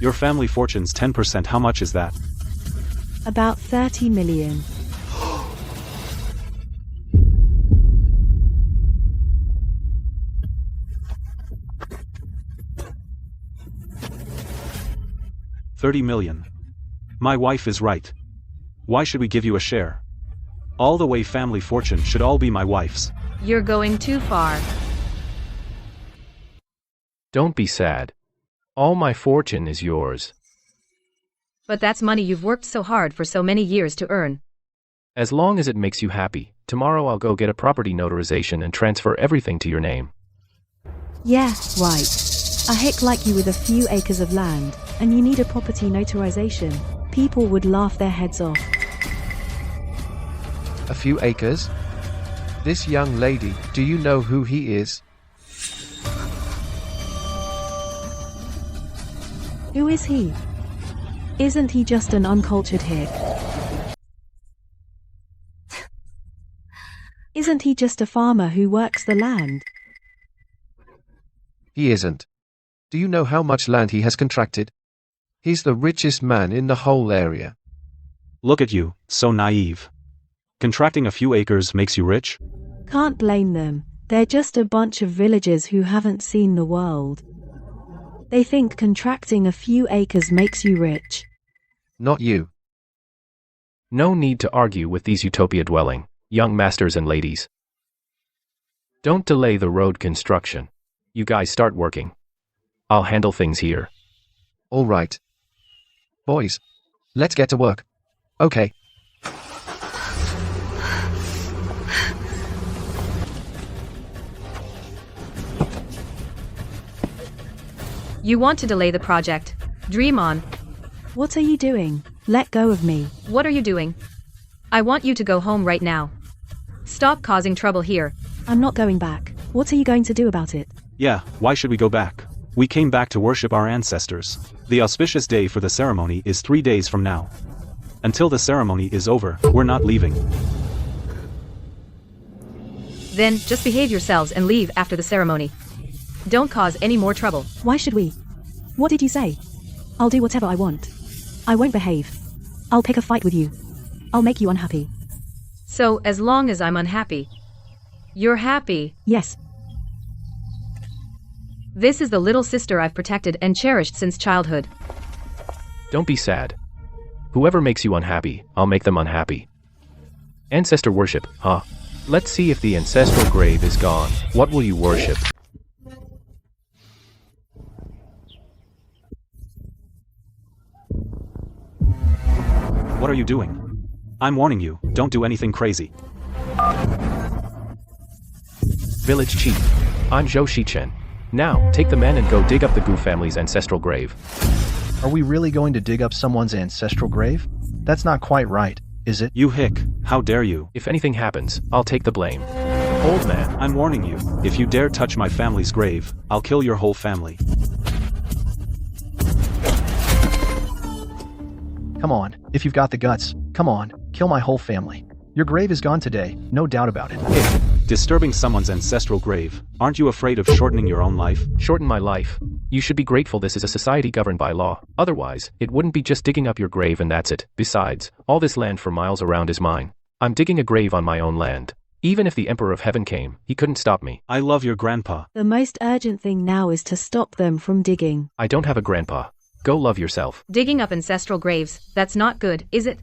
Your family fortune's 10%, how much is that? About 30 million. $30 million. My wife is right. Why should we give you a share? All the way family fortune should all be my wife's. You're going too far. Don't be sad. All my fortune is yours. But that's money you've worked so hard for so many years to earn. As long as it makes you happy, tomorrow I'll go get a property notarization and transfer everything to your name. Yeah, right. A hick like you with a few acres of land, and you need a property notarization. People would laugh their heads off. A few acres? This young lady, do you know who he is? Who is he? Isn't he just an uncultured hick? Isn't he just a farmer who works the land? He isn't. Do you know how much land he has contracted? He's the richest man in the whole area. Look at you, so naive. Contracting a few acres makes you rich? Can't blame them. They're just a bunch of villagers who haven't seen the world. They think contracting a few acres makes you rich. Not you. No need to argue with these utopia-dwelling, young masters and ladies. Don't delay the road construction. You guys start working. I'll handle things here. All right. Boys, let's get to work. Okay. You want to delay the project. Dream on. What are you doing? Let go of me. What are you doing? I want you to go home right now. Stop causing trouble here. I'm not going back. What are you going to do about it? Yeah, why should we go back? We came back to worship our ancestors. The auspicious day for the ceremony is 3 days from now. Until the ceremony is over, we're not leaving. Then, just behave yourselves and leave after the ceremony. Don't cause any more trouble. Why should we? What did you say? I'll do whatever I want. I won't behave. I'll pick a fight with you. I'll make you unhappy. So, as long as I'm unhappy, you're happy. Yes. This is the little sister I've protected and cherished since childhood. Don't be sad. Whoever makes you unhappy, I'll make them unhappy. Ancestor worship, huh? Let's see if the ancestral grave is gone. What will you worship? What are you doing? I'm warning you, don't do anything crazy. Village chief. I'm Zhou Shichen. Now, take the men and go dig up the Gu family's ancestral grave. Are we really going to dig up someone's ancestral grave? That's not quite right, is it? You hick, how dare you? If anything happens, I'll take the blame. Old man. I'm warning you, if you dare touch my family's grave, I'll kill your whole family. Come on, if you've got the guts, come on, kill my whole family. Your grave is gone today, no doubt about it. Hick, disturbing someone's ancestral grave. Aren't you afraid of shortening your own life? Shorten my life. You should be grateful this is a society governed by law. Otherwise, it wouldn't be just digging up your grave and that's it. Besides, all this land for miles around is mine. I'm digging a grave on my own land. Even if the Emperor of Heaven came, he couldn't stop me. I love your grandpa. The most urgent thing now is to stop them from digging. I don't have a grandpa. Go love yourself. Digging up ancestral graves, that's not good, is it?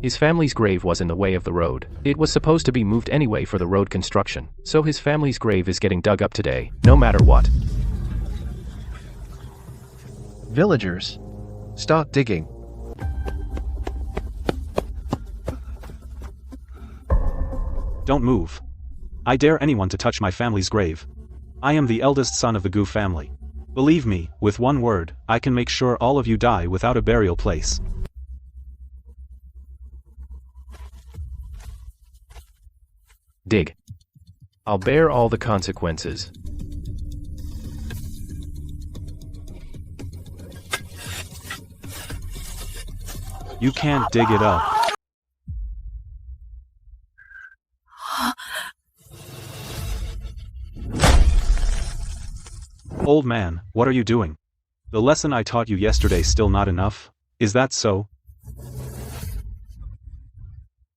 His family's grave was in the way of the road. It was supposed to be moved anyway for the road construction, so his family's grave is getting dug up today, no matter what. Villagers, Start digging. Don't move. I dare anyone to touch my family's grave. I am the eldest son of the Gu family. Believe me, with one word, I can make sure all of you die without a burial place. Dig. I'll bear all the consequences. You can't dig it up. Old man, what are you doing? The lesson I taught you yesterday still not enough? Is that so?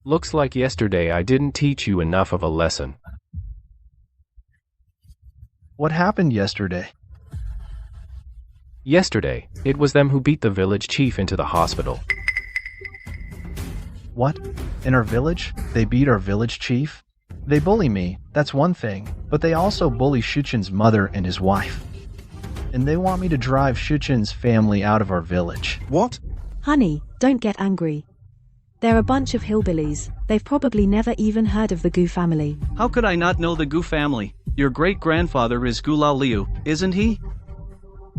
Looks like yesterday I didn't teach you enough of a lesson. what happened yesterday? Yesterday, it was them who beat the village chief into the hospital. What? In our village? They beat our village chief? They bully me, that's one thing, but they also bully Shuchen's mother and his wife. And they want me to drive Shuchen's family out of our village. What? Honey, don't get angry. They're a bunch of hillbillies. They've probably never even heard of the Gu family. How could I not know the Gu family? Your great-grandfather is Gu Lao Liu, isn't he?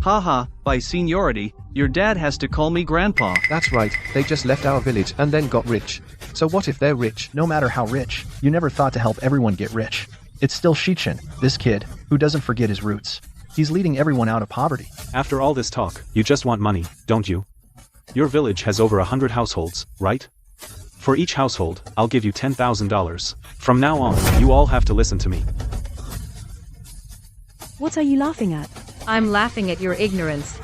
Haha, by seniority, your dad has to call me grandpa. That's right, they just left our village and then got rich. So what if they're rich? No matter how rich, you never thought to help everyone get rich. It's still Shichen, this kid, who doesn't forget his roots. He's leading everyone out of poverty. After all this talk, you just want money, don't you? Your village has over 100 households, right? For each household, I'll give you $10,000. From now on, you all have to listen to me. What are you laughing at? I'm laughing at your ignorance.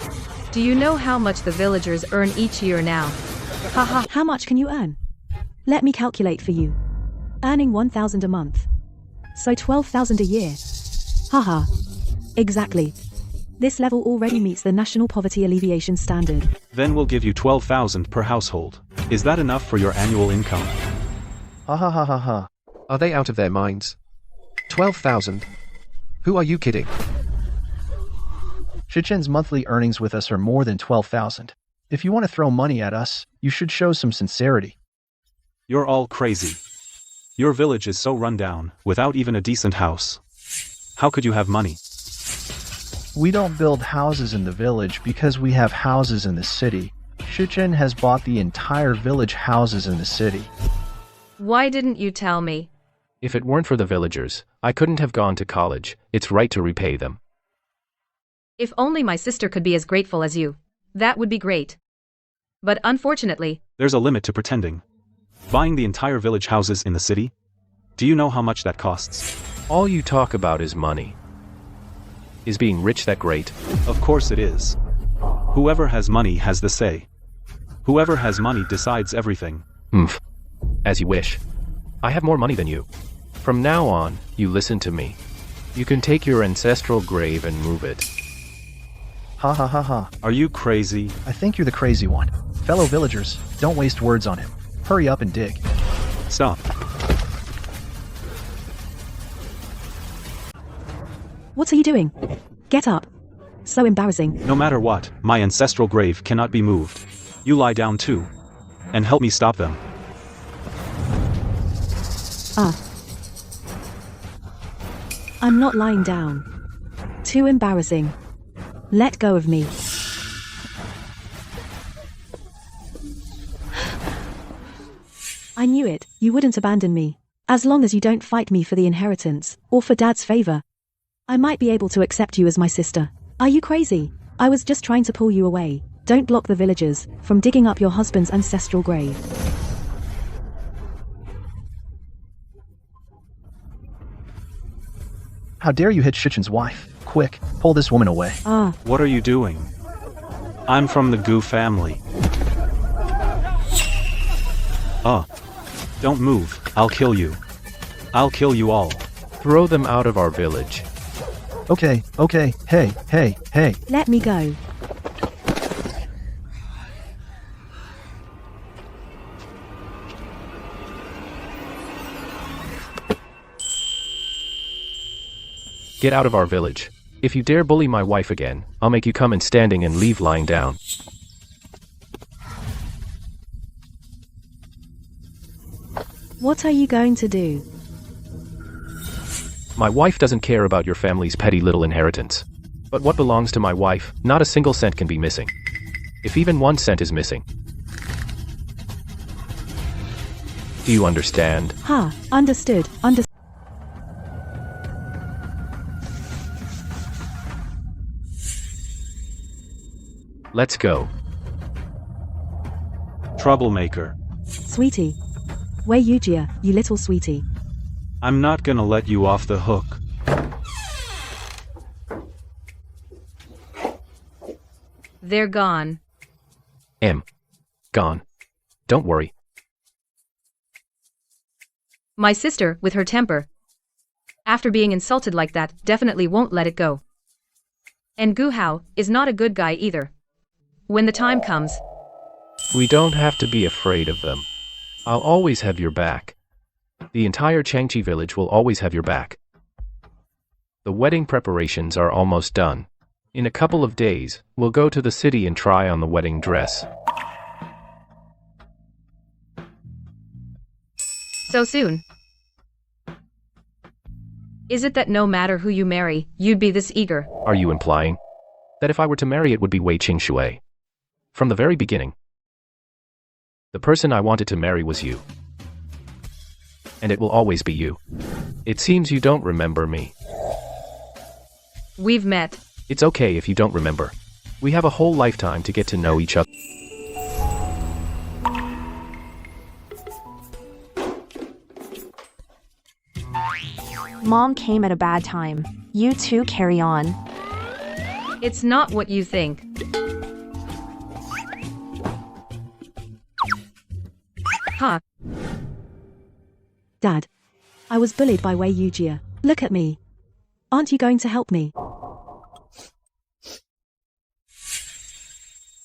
Do you know how much the villagers earn each year now? Haha. How much can you earn? Let me calculate for you. Earning 1,000 a month. So 12,000 a year. Haha. Exactly. This level already meets the National Poverty Alleviation Standard. Then we'll give you 12,000 per household. Is that enough for your annual income? Ha ha ha ha ha. Are they out of their minds? 12,000? Who are you kidding? Shichen's monthly earnings with us are more than 12,000. If you want to throw money at us, you should show some sincerity. You're all crazy. Your village is so run down, without even a decent house. How could you have money? We don't build houses in the village because we have houses in the city. Shichen has bought the entire village houses in the city. Why didn't you tell me? If it weren't for the villagers, I couldn't have gone to college. It's right to repay them. If only my sister could be as grateful as you. That would be great. But unfortunately, There's a limit to pretending. Buying the entire village houses in the city? Do you know how much that costs? All you talk about is money. Is being rich that great? Of course it is. Whoever has money has the say. Whoever has money decides everything. Oomph. As you wish. I have more money than you. From now on, you listen to me. You can take your ancestral grave and move it. Ha ha ha ha. Are you crazy? I think you're the crazy one. Fellow villagers, don't waste words on him. Hurry up and dig. Stop. What are you doing? Get up. So embarrassing. No matter what, my ancestral grave cannot be moved. You lie down too. And help me stop them. I'm not lying down. Too embarrassing. Let go of me. I knew it, you wouldn't abandon me. As long as you don't fight me for the inheritance, or for Dad's favor. I might be able to accept you as my sister. Are you crazy? I was just trying to pull you away. Don't block the villagers from digging up your husband's ancestral grave. How dare you hit Shichen's wife? Quick, pull this woman away. What are you doing? I'm from the Gu family. Don't move, I'll kill you. I'll kill you all. Throw them out of our village. Okay, hey. Let me go. Get out of our village. If you dare bully my wife again, I'll make you come in standing and leave lying down. What are you going to do? My wife doesn't care about your family's petty little inheritance. But what belongs to my wife, not a single cent can be missing. If even 1 cent is missing. Do you understand? Understood. Let's go. Troublemaker. Sweetie. Wei Yujia, you little sweetie. I'm not gonna let you off the hook. they're gone. Gone. Don't worry. My sister, with her temper, after being insulted like that, definitely won't let it go. And Gu Hao is not a good guy either. When the time comes, We don't have to be afraid of them. I'll always have your back. The entire Changchi village will always have your back. The wedding preparations are almost done. In a couple of days, we'll go to the city and try on the wedding dress. so soon. Is it that no matter who you marry, you'd be this eager? Are you implying that if I were to marry it would be Wei Qingshui? From the very beginning, the person I wanted to marry was you. And it will always be you. It seems you don't remember me. We've met. It's okay if you don't remember. We have a whole lifetime to get to know each other. Mom came at a bad time. You two carry on. It's not what you think. Ha! Dad. I was bullied by Wei Yujia. Look at me. Aren't you going to help me?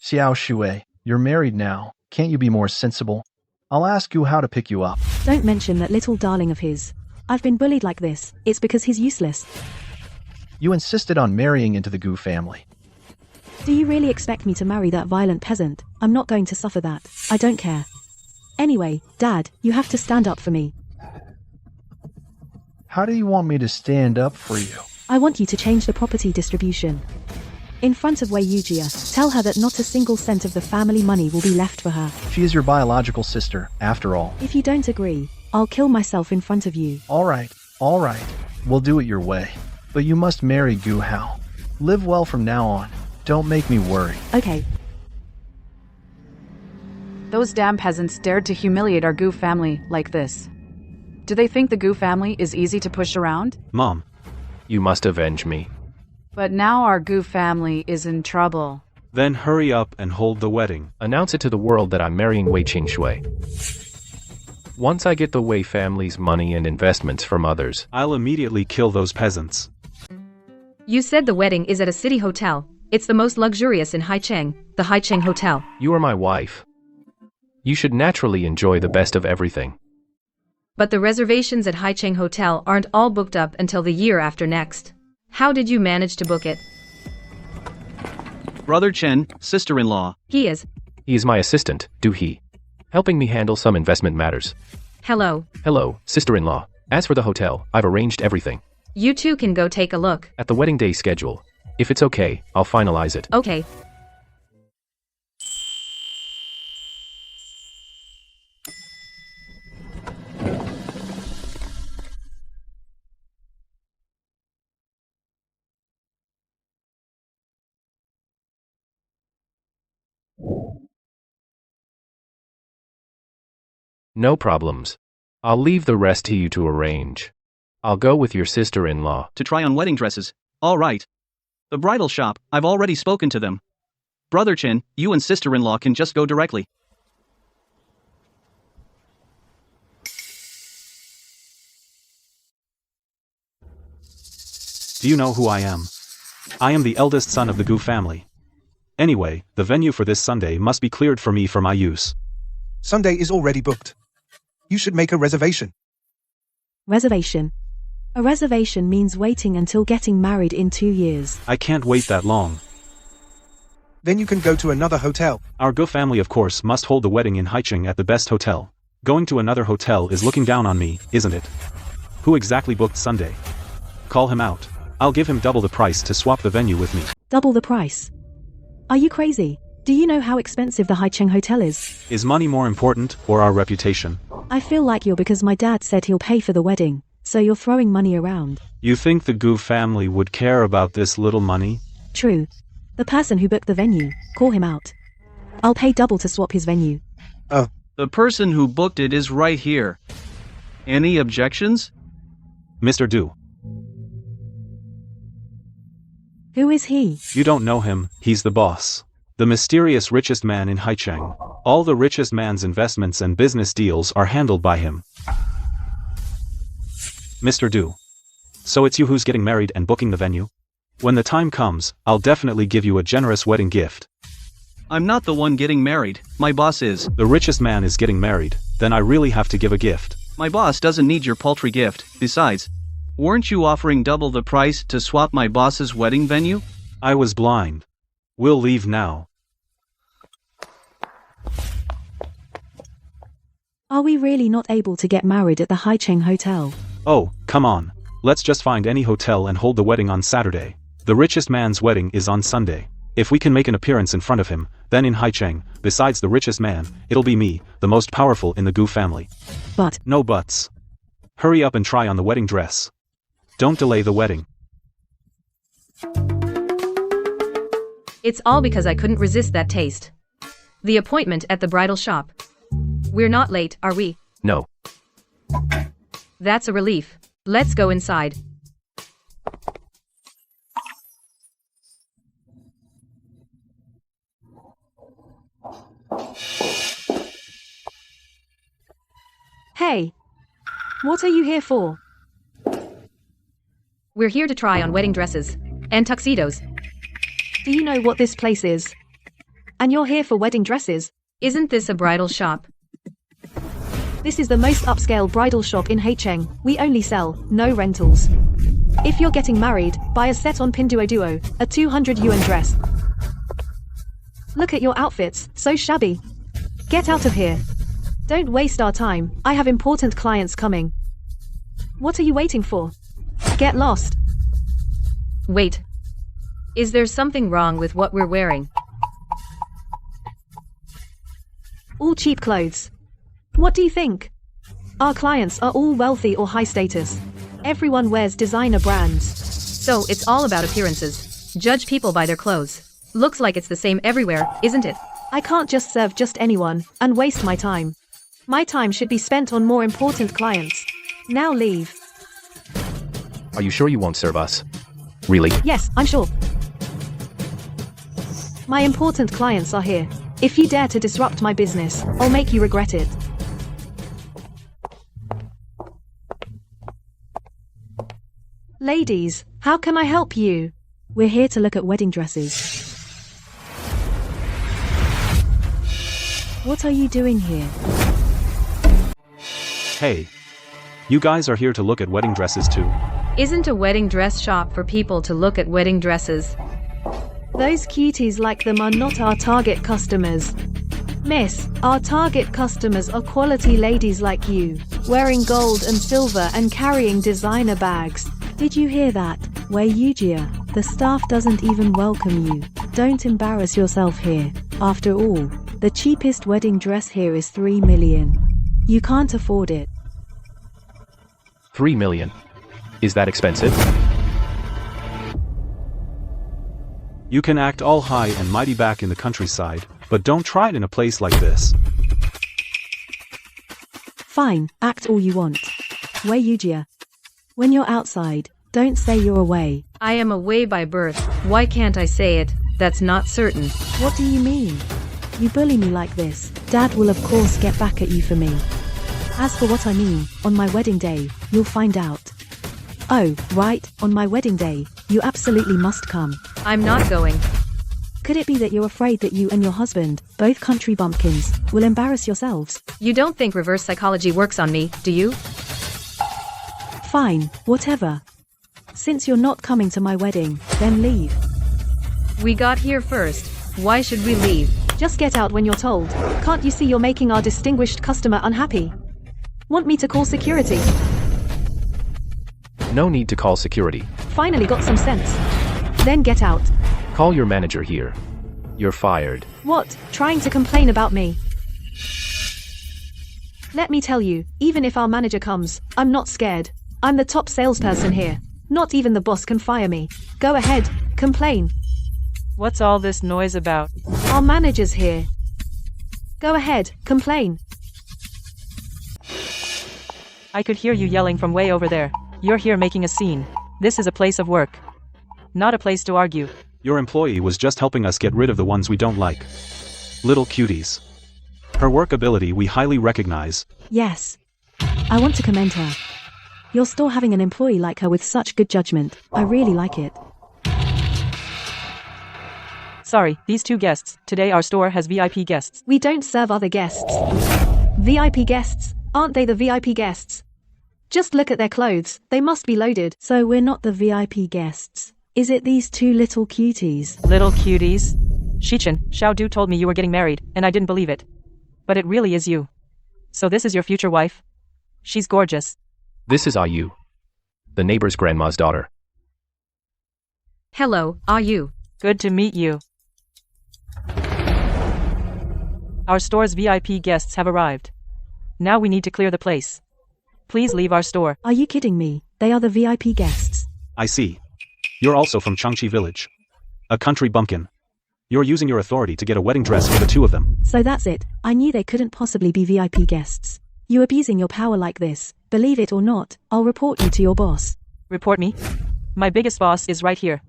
Xiao Shui, you're married now. Can't you be more sensible? I'll ask you how to pick you up. Don't mention that little darling of his. I've been bullied like this. It's because he's useless. You insisted on marrying into the Gu family. Do you really expect me to marry that violent peasant? I'm not going to suffer that. I don't care. Anyway, Dad, you have to stand up for me. How do you want me to stand up for you? I want you to change the property distribution. In front of Wei Yujia, tell her that not a single cent of the family money will be left for her. She is your biological sister, after all. If you don't agree, I'll kill myself in front of you. All right. We'll do it your way. But you must marry Gu Hao. Live well from now on. Don't make me worry. Okay. Those damn peasants dared to humiliate our Gu family like this. Do they think the Gu family is easy to push around? Mom, You must avenge me. But now our Gu family is in trouble. then hurry up and hold the wedding. Announce it to the world that I'm marrying Wei Qingshui. Once I get the Wei family's money and investments from others, I'll immediately kill those peasants. You said the wedding is at a city hotel. It's the most luxurious in Haicheng, the Haicheng Hotel. you are my wife. You should naturally enjoy the best of everything. But the reservations at Haicheng Hotel aren't all booked up until the year after next. How did you manage to book it? Brother Chen, sister-in-law. He is. He is my assistant, Du He, helping me handle some investment matters. Hello. Hello, sister-in-law. As for the hotel, I've arranged everything. You two can go take a look. At the wedding day schedule. If it's okay, I'll finalize it. Okay. No problems. I'll leave the rest to you to arrange. I'll go with your sister-in-law. To try on wedding dresses. All right. The bridal shop, I've already spoken to them. Brother Chen, you and sister-in-law can just go directly. Do you know who I am? I am the eldest son of the Gu family. Anyway, the venue for this Sunday must be cleared for me for my use. Sunday is already booked. You should make a reservation. Reservation. A reservation means waiting until getting married in 2 years. I can't wait that long. Then you can go to another hotel. Our Gu family of course must hold the wedding in Haicheng at the best hotel. Going to another hotel is looking down on me, isn't it? Who exactly booked Sunday? Call him out. I'll give him double the price to swap the venue with me. Double the price. Are you crazy? Do you know how expensive the Haicheng Hotel is? Is money more important, or our reputation? I feel like you're because my dad said he'll pay for the wedding, so you're throwing money around. You think the Gu family would care about this little money? True. The person who booked the venue, call him out. I'll pay double to swap his venue. The person who booked it is right here. Any objections? Mr. Du. Who is he? You don't know him, he's the boss. The mysterious richest man in Haicheng. All the richest man's investments and business deals are handled by him. Mr. Du. So it's you who's getting married and booking the venue? When the time comes, I'll definitely give you a generous wedding gift. I'm not the one getting married, my boss is. The richest man is getting married, then I really have to give a gift. My boss doesn't need your paltry gift. Besides, weren't you offering double the price to swap my boss's wedding venue? I was blind. We'll leave now. Are we really not able to get married at the Haicheng Hotel? Oh, come on. Let's just find any hotel and hold the wedding on Saturday. The richest man's wedding is on Sunday. If we can make an appearance in front of him, then in Haicheng, besides the richest man, it'll be me, the most powerful in the Gu family. But, No buts. Hurry up and try on the wedding dress. Don't delay the wedding. It's all because I couldn't resist that taste. The appointment at the bridal shop. We're not late, are we? No. That's a relief. Let's go inside. Hey! What are you here for? We're here to try on wedding dresses and tuxedos. Do you know what this place is? And you're here for wedding dresses? Isn't this a bridal shop? This is the most upscale bridal shop in Haicheng. We only sell, no rentals. If you're getting married, buy a set on Pinduoduo, a 200 yuan dress. Look at your outfits, so shabby. Get out of here. Don't waste our time, I have important clients coming. What are you waiting for? Get lost. Wait. Is there something wrong with what we're wearing? All cheap clothes. What do you think? Our clients are all wealthy or high status. Everyone wears designer brands. So it's all about appearances. Judge people by their clothes. Looks like it's the same everywhere, isn't it? I can't just serve just anyone and waste my time. My time should be spent on more important clients. Now leave. Are you sure you won't serve us? Really? Yes, I'm sure. My important clients are here. If you dare to disrupt my business, I'll make you regret it. Ladies, how can I help you? We're here to look at wedding dresses. What are you doing here? Hey. You guys are here to look at wedding dresses too? Isn't a wedding dress shop for people to look at wedding dresses? Those cuties like them are not our target customers. Miss, our target customers are quality ladies like you, wearing gold and silver and carrying designer bags. Did you hear that? Wei Yujia, the staff doesn't even welcome you. Don't embarrass yourself here. After all, the cheapest wedding dress here is 3 million. You can't afford it. 3 million. Is that expensive? You can act all high and mighty back in the countryside, but don't try it in a place like this. Fine, act all you want. Wei Yujia. When you're outside, don't say you're away. I am away by birth. Why can't I say it? That's not certain. What do you mean? You bully me like this, Dad will of course get back at you for me. As for what I mean, on my wedding day, you'll find out. Oh, right, on my wedding day, you absolutely must come. I'm not going. Could it be that you're afraid that you and your husband, both country bumpkins, will embarrass yourselves? You don't think reverse psychology works on me, do you? Fine, whatever. Since you're not coming to my wedding, then leave. We got here first. Why should we leave? Just get out when you're told. Can't you see you're making our distinguished customer unhappy? Want me to call security? No need to call security. Finally got some sense. Then get out. Call your manager here. You're fired. What? Trying to complain about me? Let me tell you, even if our manager comes, I'm not scared. I'm the top salesperson here. Not even the boss can fire me. Go ahead, complain. What's all this noise about? Our manager's here. Go ahead, complain. I could hear you yelling from way over there. You're here making a scene. This is a place of work. Not a place to argue. Your employee was just helping us get rid of the ones we don't like. Little cuties. Her work ability we highly recognize. Yes. I want to commend her. Your store having an employee like her with such good judgment, I really like it. Sorry, these two guests. Today our store has VIP guests. We don't serve other guests. VIP guests? Aren't they the VIP guests? Just look at their clothes, they must be loaded. So we're not the VIP guests. Is it these two little cuties? Little cuties? Shichen, Xiao Du told me you were getting married, and I didn't believe it. But it really is you. So this is your future wife? She's gorgeous. This is Ayu, the neighbor's grandma's daughter. Hello, are you? Good to meet you. Our store's VIP guests have arrived. Now we need to clear the place. Please leave our store. Are you kidding me? They are the VIP guests. I see. You're also from Changchi Village. A country bumpkin. You're using your authority to get a wedding dress for the two of them. So that's it. I knew they couldn't possibly be VIP guests. You abusing your power like this. Believe it or not, I'll report you to your boss. Report me? My biggest boss is right here.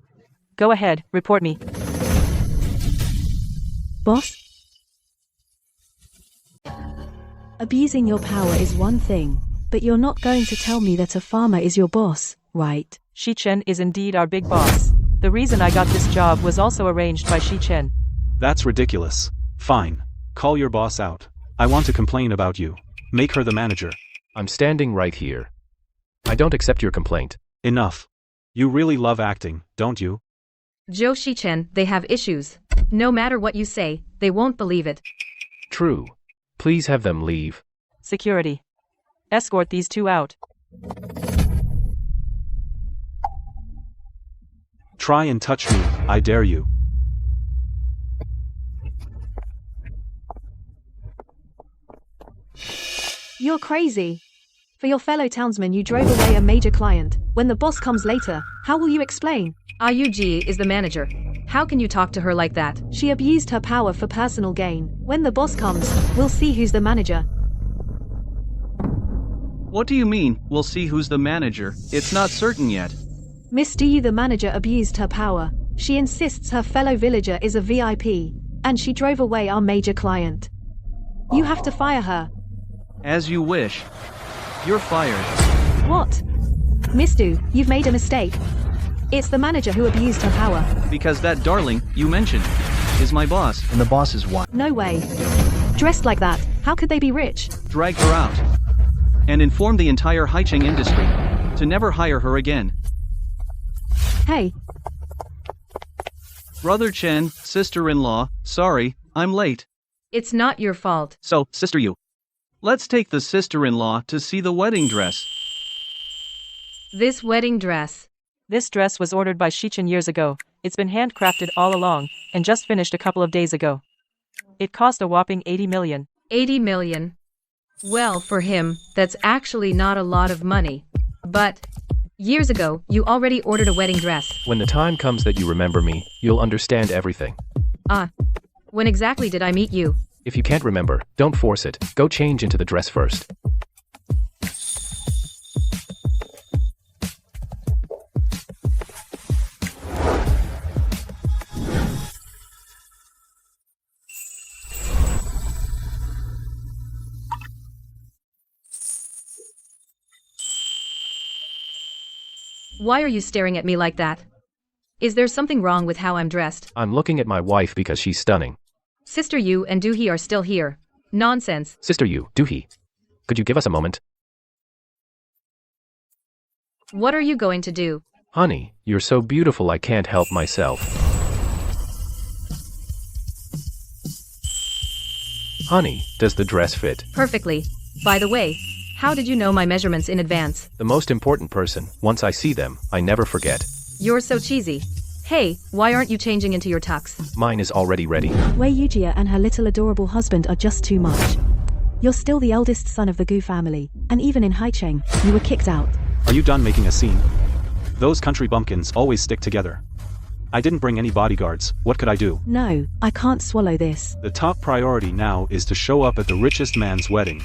Go ahead, report me. Boss? Abusing your power is one thing, but you're not going to tell me that a farmer is your boss, right? Shi-Chen is indeed our big boss. The reason I got this job was also arranged by Shi-Chen. That's ridiculous. Fine. Call your boss out. I want to complain about you. Make her the manager. I'm standing right here. I don't accept your complaint. Enough. You really love acting, don't you? Zhou Shi-Chen, they have issues. No matter what you say, they won't believe it. True. Please have them leave. Security. Escort these two out. Try and touch me, I dare you. You're crazy. For your fellow townsmen, you drove away a major client. When the boss comes later, how will you explain? Ayuji is the manager. How can you talk to her like that? She abused her power for personal gain. When the boss comes, we'll see who's the manager. What do you mean, we'll see who's the manager? It's not certain yet. Miss Duyu, the manager, abused her power. She insists her fellow villager is a VIP, and she drove away our major client. You have to fire her. As you wish. You're fired. What? Miss Du, you've made a mistake. It's the manager who abused her power. Because that darling, you mentioned, is my boss. And the boss is what? No way. Dressed like that, how could they be rich? Drag her out. And inform the entire Haicheng industry to never hire her again. Hey. Brother Chen, sister-in-law, sorry, I'm late. It's not your fault. So, sister you. Let's take the sister-in-law to see the wedding dress. This wedding dress. This dress was ordered by Shi-Chen years ago. It's been handcrafted all along, and just finished a couple of days ago. It cost a whopping 80 million. 80 million. Well, for him, that's actually not a lot of money. But years ago, you already ordered a wedding dress. When the time comes that you remember me, you'll understand everything. When exactly did I meet you? If you can't remember, don't force it. Go change into the dress first. Why are you staring at me like that? Is there something wrong with how I'm dressed? I'm looking at my wife because she's stunning. Sister Yu and Doohee are still here. Nonsense. Sister Yu, Doohee. Could you give us a moment? What are you going to do? Honey, you're so beautiful I can't help myself. Honey, does the dress fit? Perfectly. By the way, how did you know my measurements in advance? The most important person, once I see them, I never forget. You're so cheesy. Hey, why aren't you changing into your tux? Mine is already ready. Wei Yujia and her little adorable husband are just too much. You're still the eldest son of the Gu family, and even in Haicheng, you were kicked out. Are you done making a scene? Those country bumpkins always stick together. I didn't bring any bodyguards, what could I do? No, I can't swallow this. The top priority now is to show up at the richest man's wedding.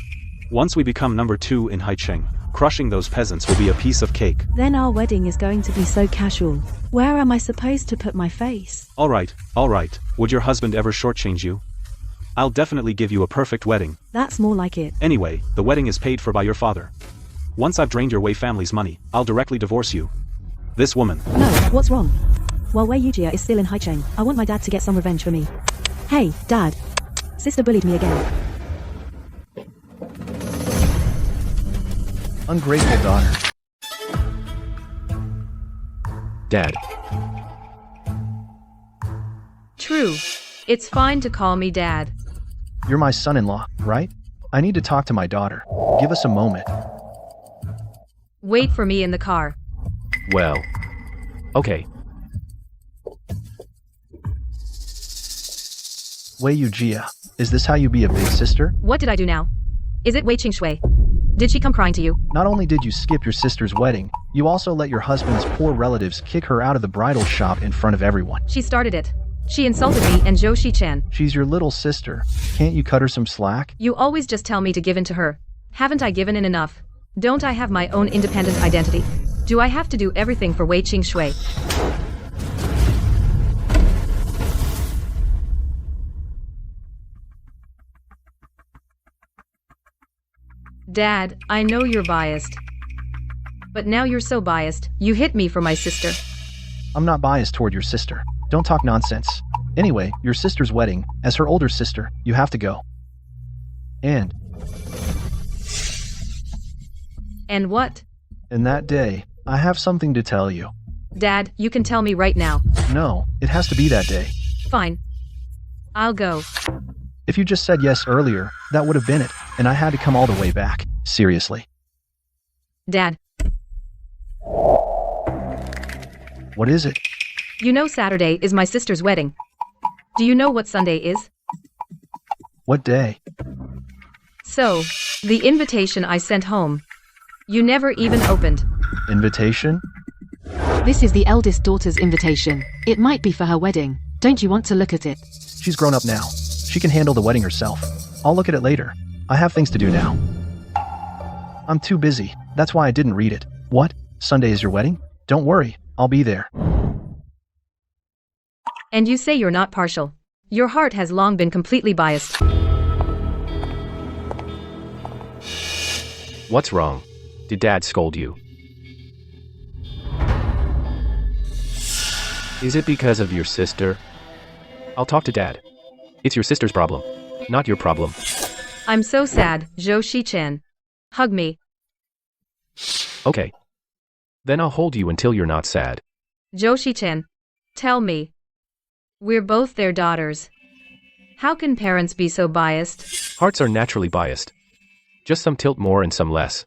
Once we become number 2 in Haicheng, crushing those peasants will be a piece of cake. Then our wedding is going to be so casual. Where am I supposed to put my face? Alright. Would your husband ever shortchange you? I'll definitely give you a perfect wedding. That's more like it. Anyway, the wedding is paid for by your father. Once I've drained your Wei family's money, I'll directly divorce you. This woman. No, what's wrong? While Wei Yujia is still in Haicheng, I want my dad to get some revenge for me. Hey, Dad. Sister bullied me again. Ungrateful daughter. Dad. True. It's fine to call me Dad. You're my son-in-law, right? I need to talk to my daughter. Give us a moment. Wait for me in the car. Well. Okay. Wei Yujia, is this how you be a big sister? What did I do now? Is it Wei Qingshui? Did she come crying to you? Not only did you skip your sister's wedding, you also let your husband's poor relatives kick her out of the bridal shop in front of everyone. She started it. She insulted me and Zhou Shi-Chen. She's your little sister. Can't you cut her some slack? You always just tell me to give in to her. Haven't I given in enough? Don't I have my own independent identity? Do I have to do everything for Wei Qing-shui? Dad, I know you're biased. But now you're so biased, you hit me for my sister. I'm not biased toward your sister. Don't talk nonsense. Anyway, your sister's wedding, as her older sister, you have to go. And what? in that day, I have something to tell you. Dad, you can tell me right now. No, it has to be that day. Fine. I'll go. If you just said yes earlier, that would have been it, and I had to come all the way back. Seriously. Dad. What is it? You know Saturday is my sister's wedding. Do you know what Sunday is? What day? So, the invitation I sent home. You never even opened. Invitation? This is the eldest daughter's invitation. It might be for her wedding. Don't you want to look at it? She's grown up now. She can handle the wedding herself. I'll look at it later. I have things to do now. I'm too busy. That's why I didn't read it. What? Sunday is your wedding? Don't worry. I'll be there. And you say you're not partial. Your heart has long been completely biased. What's wrong? Did Dad scold you? Is it because of your sister? I'll talk to Dad. It's your sister's problem, not your problem. I'm so sad, Zhou Shichan. Hug me. Okay. Then I'll hold you until you're not sad. Zhou Shichan. Tell me. We're both their daughters. How can parents be so biased? Hearts are naturally biased. Just some tilt more and some less.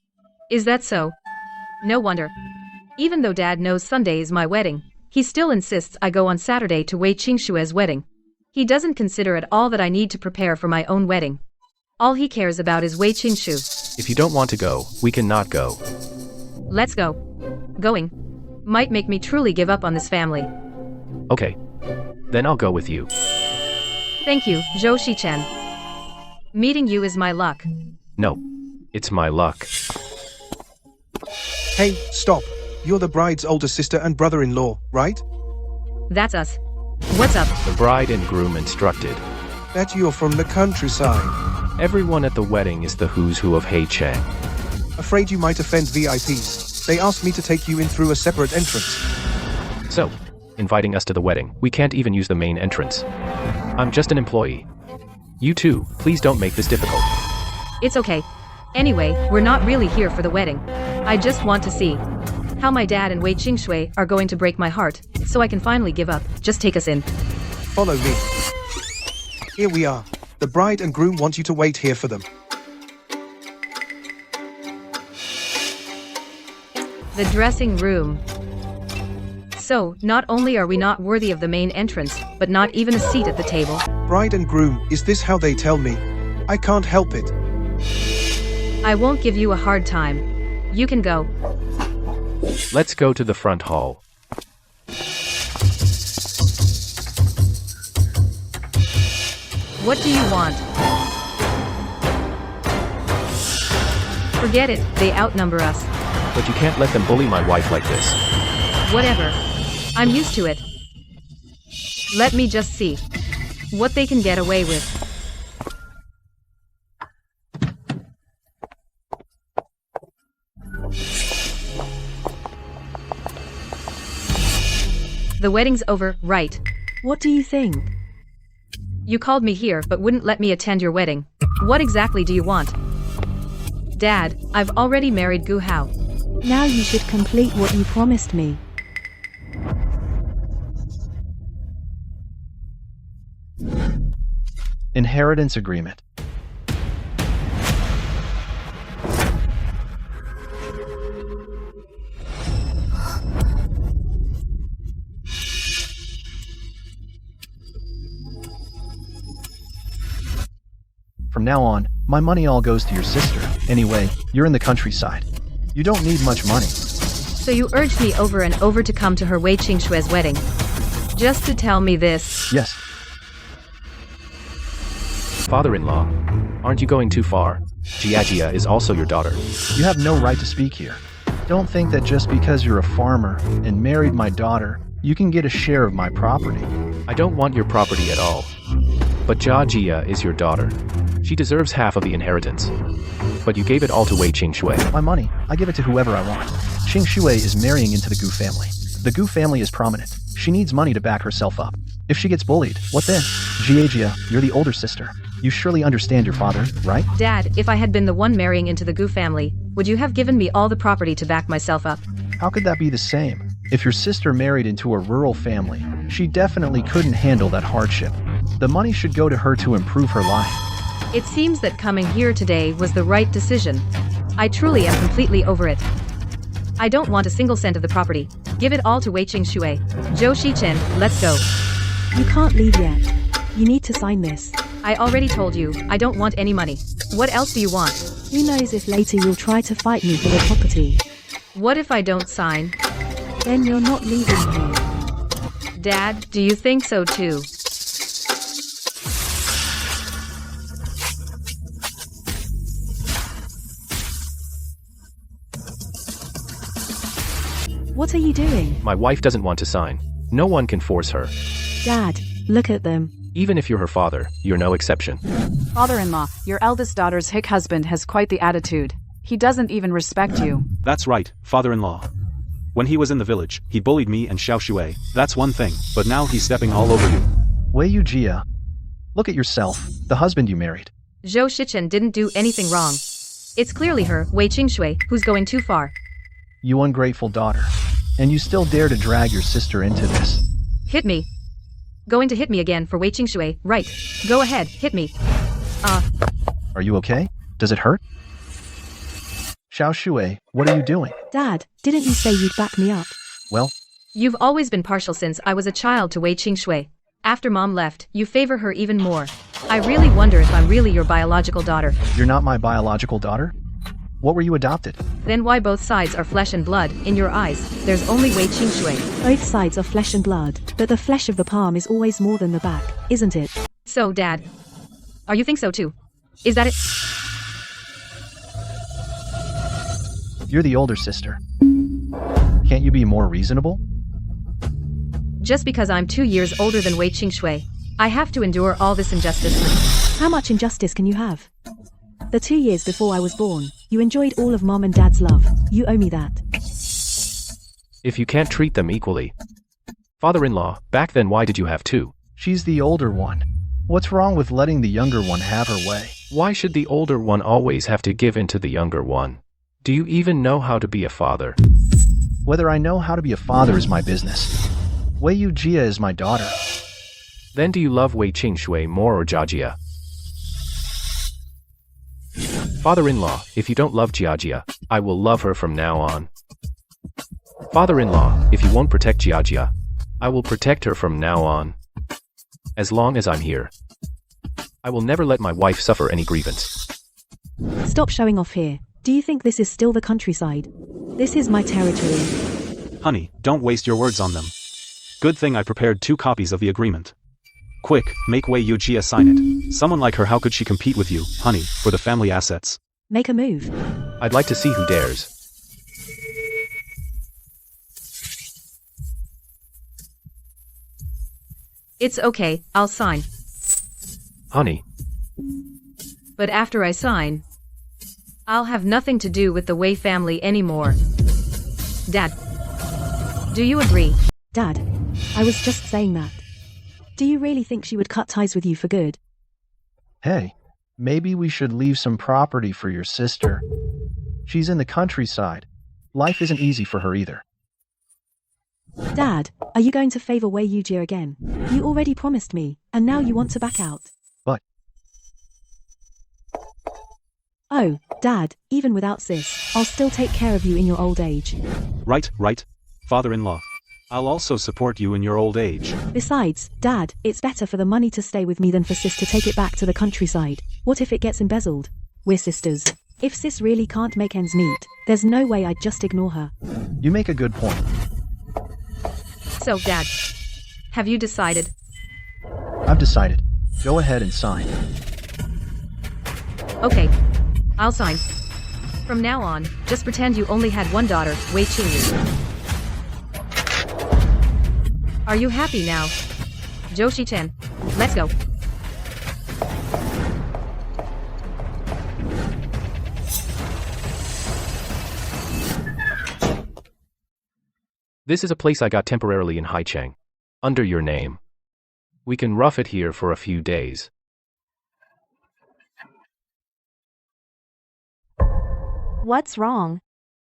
Is that so? No wonder. Even though Dad knows Sunday is my wedding, he still insists I go on Saturday to Wei Qingshue's wedding. He doesn't consider at all that I need to prepare for my own wedding. All he cares about is Wei Qingshu. If you don't want to go, we can not go. Let's go. Going might make me truly give up on this family. Okay. Then I'll go with you. Thank you, Zhou Shichan. Meeting you is my luck. No. It's my luck. Hey, stop. You're the bride's older sister and brother-in-law, right? That's us. What's up? The bride and groom instructed. Bet you're from the countryside. Everyone at the wedding is the who's who of Heicheng. Afraid you might offend VIPs. They asked me to take you in through a separate entrance. So, inviting us to the wedding, we can't even use the main entrance. I'm just an employee. You too, please don't make this difficult. It's okay. Anyway, we're not really here for the wedding. I just want to see how my dad and Wei Qingshui are going to break my heart, so I can finally give up. Just take us in. Follow me. Here we are. The bride and groom want you to wait here for them. The dressing room. So, not only are we not worthy of the main entrance, but not even a seat at the table. Bride and groom, is this how they tell me? I can't help it. I won't give you a hard time. You can go. Let's go to the front hall. What do you want? Forget it, they outnumber us. But you can't let them bully my wife like this. Whatever. I'm used to it. Let me just see what they can get away with. The wedding's over, right? What do you think? You called me here but wouldn't let me attend your wedding. What exactly do you want? Dad, I've already married Gu Hao. Now you should complete what you promised me. Inheritance agreement. From now on, my money all goes to your sister. Anyway, you're in the countryside. You don't need much money. So you urged me over and over to come to her Wei Qingshue's wedding. Just to tell me this. Yes. Father-in-law, aren't you going too far? Jia is also your daughter. You have no right to speak here. Don't think that just because you're a farmer and married my daughter, you can get a share of my property. I don't want your property at all. But Jia is your daughter. She deserves half of the inheritance. But you gave it all to Wei Qingshui. My money, I give it to whoever I want. Qing Shui is marrying into the Gu family. The Gu family is prominent. She needs money to back herself up. If she gets bullied, what then? Jia, you're the older sister. You surely understand your father, right? Dad, if I had been the one marrying into the Gu family, would you have given me all the property to back myself up? How could that be the same? If your sister married into a rural family, she definitely couldn't handle that hardship. The money should go to her to improve her life. It seems that coming here today was the right decision. I truly am completely over it. I don't want a single cent of the property. Give it all to Wei Qingshui. Zhou Shichen, let's go. You can't leave yet. You need to sign this. I already told you, I don't want any money. What else do you want? Who knows if later you'll try to fight me for the property. What if I don't sign? Then you're not leaving here. Dad, do you think so too? What are you doing? My wife doesn't want to sign. No one can force her. Dad, look at them. Even if you're her father, you're no exception. Father-in-law, your eldest daughter's hick husband has quite the attitude. He doesn't even respect you. That's right, father-in-law. When he was in the village, he bullied me and Xiao Shui. That's one thing, but now he's stepping all over you. Wei Jia, look at yourself, the husband you married. Zhou Shichen didn't do anything wrong. It's clearly her, Wei Qingshui, who's going too far. You ungrateful daughter. And you still dare to drag your sister into this. Hit me. Going to hit me again for Wei Qingshui, right. Go ahead, hit me. Are you okay? Does it hurt? Xiao Shui, what are you doing? Dad, didn't you say you'd back me up? Well, You've always been partial since I was a child to Wei Qingshui. After Mom left, you favor her even more. I really wonder if I'm really your biological daughter. you're not my biological daughter? What were you adopted? Then why both sides are flesh and blood, in your eyes? There's only Wei Qingshui. Both sides are flesh and blood, but the flesh of the palm is always more than the back, isn't it? So, Dad. Are you think so too? Is that it? You're the older sister. Can't you be more reasonable? Just because I'm 2 years older than Wei Qingshui, I have to endure all this injustice. How much injustice can you have? The 2 years before I was born, you enjoyed all of Mom and Dad's love. You owe me that. If you can't treat them equally. Father-in-law, back then why did you have two? She's the older one. What's wrong with letting the younger one have her way? Why should the older one always have to give in to the younger one? Do you even know how to be a father? Whether I know how to be a father is my business. Wei Jia is my daughter. Then do you love Wei Qingshui more or Jia? Father-in-law, if you don't love Jia, I will love her from now on. Father-in-law, if you won't protect Jia, I will protect her from now on. As long as I'm here. I will never let my wife suffer any grievance. Stop showing off here. Do you think this is still the countryside? This is my territory. Honey, don't waste your words on them. Good thing I prepared 2 copies of the agreement. Quick, make Wei Jia sign it. Someone like her, how could she compete with you, honey, for the family assets? Make a move. I'd like to see who dares. It's okay, I'll sign. Honey, But after I sign, I'll have nothing to do with the Wei family anymore. Dad. Do you agree? Dad, I was just saying that. Do you really think she would cut ties with you for good? Hey, maybe we should leave some property for your sister. She's in the countryside. Life isn't easy for her either. Dad, are you going to favor Wei Yujia again? You already promised me, and now you want to back out. But Oh, Dad, even without Sis, I'll still take care of you in your old age. Right, father-in-law. I'll also support you in your old age. Besides, Dad, it's better for the money to stay with me than for Sis to take it back to the countryside. What if it gets embezzled? We're sisters. If Sis really can't make ends meet, there's no way I'd just ignore her. you make a good point. So, Dad, have you decided? I've decided. Go ahead and sign. Okay. I'll sign. From now on, just pretend you only had one daughter, Wei Qingyu. Are you happy now? Zhou Shichen, let's go. This is a place I got temporarily in Haicheng. Under your name. We can rough it here for a few days. What's wrong?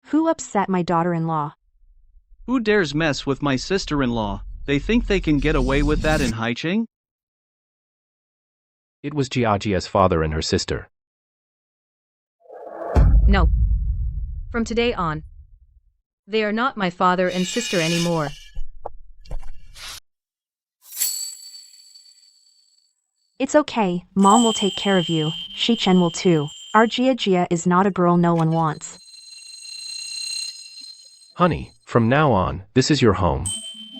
Who upset my daughter-in-law? Who dares mess with my sister-in-law? They think they can get away with that in Haicheng? It was Jiajia's father and her sister. No. From today on, they are not my father and sister anymore. It's okay, Mom will take care of you, Shichen will too. Our Jia is not a girl no one wants. Honey, from now on, this is your home.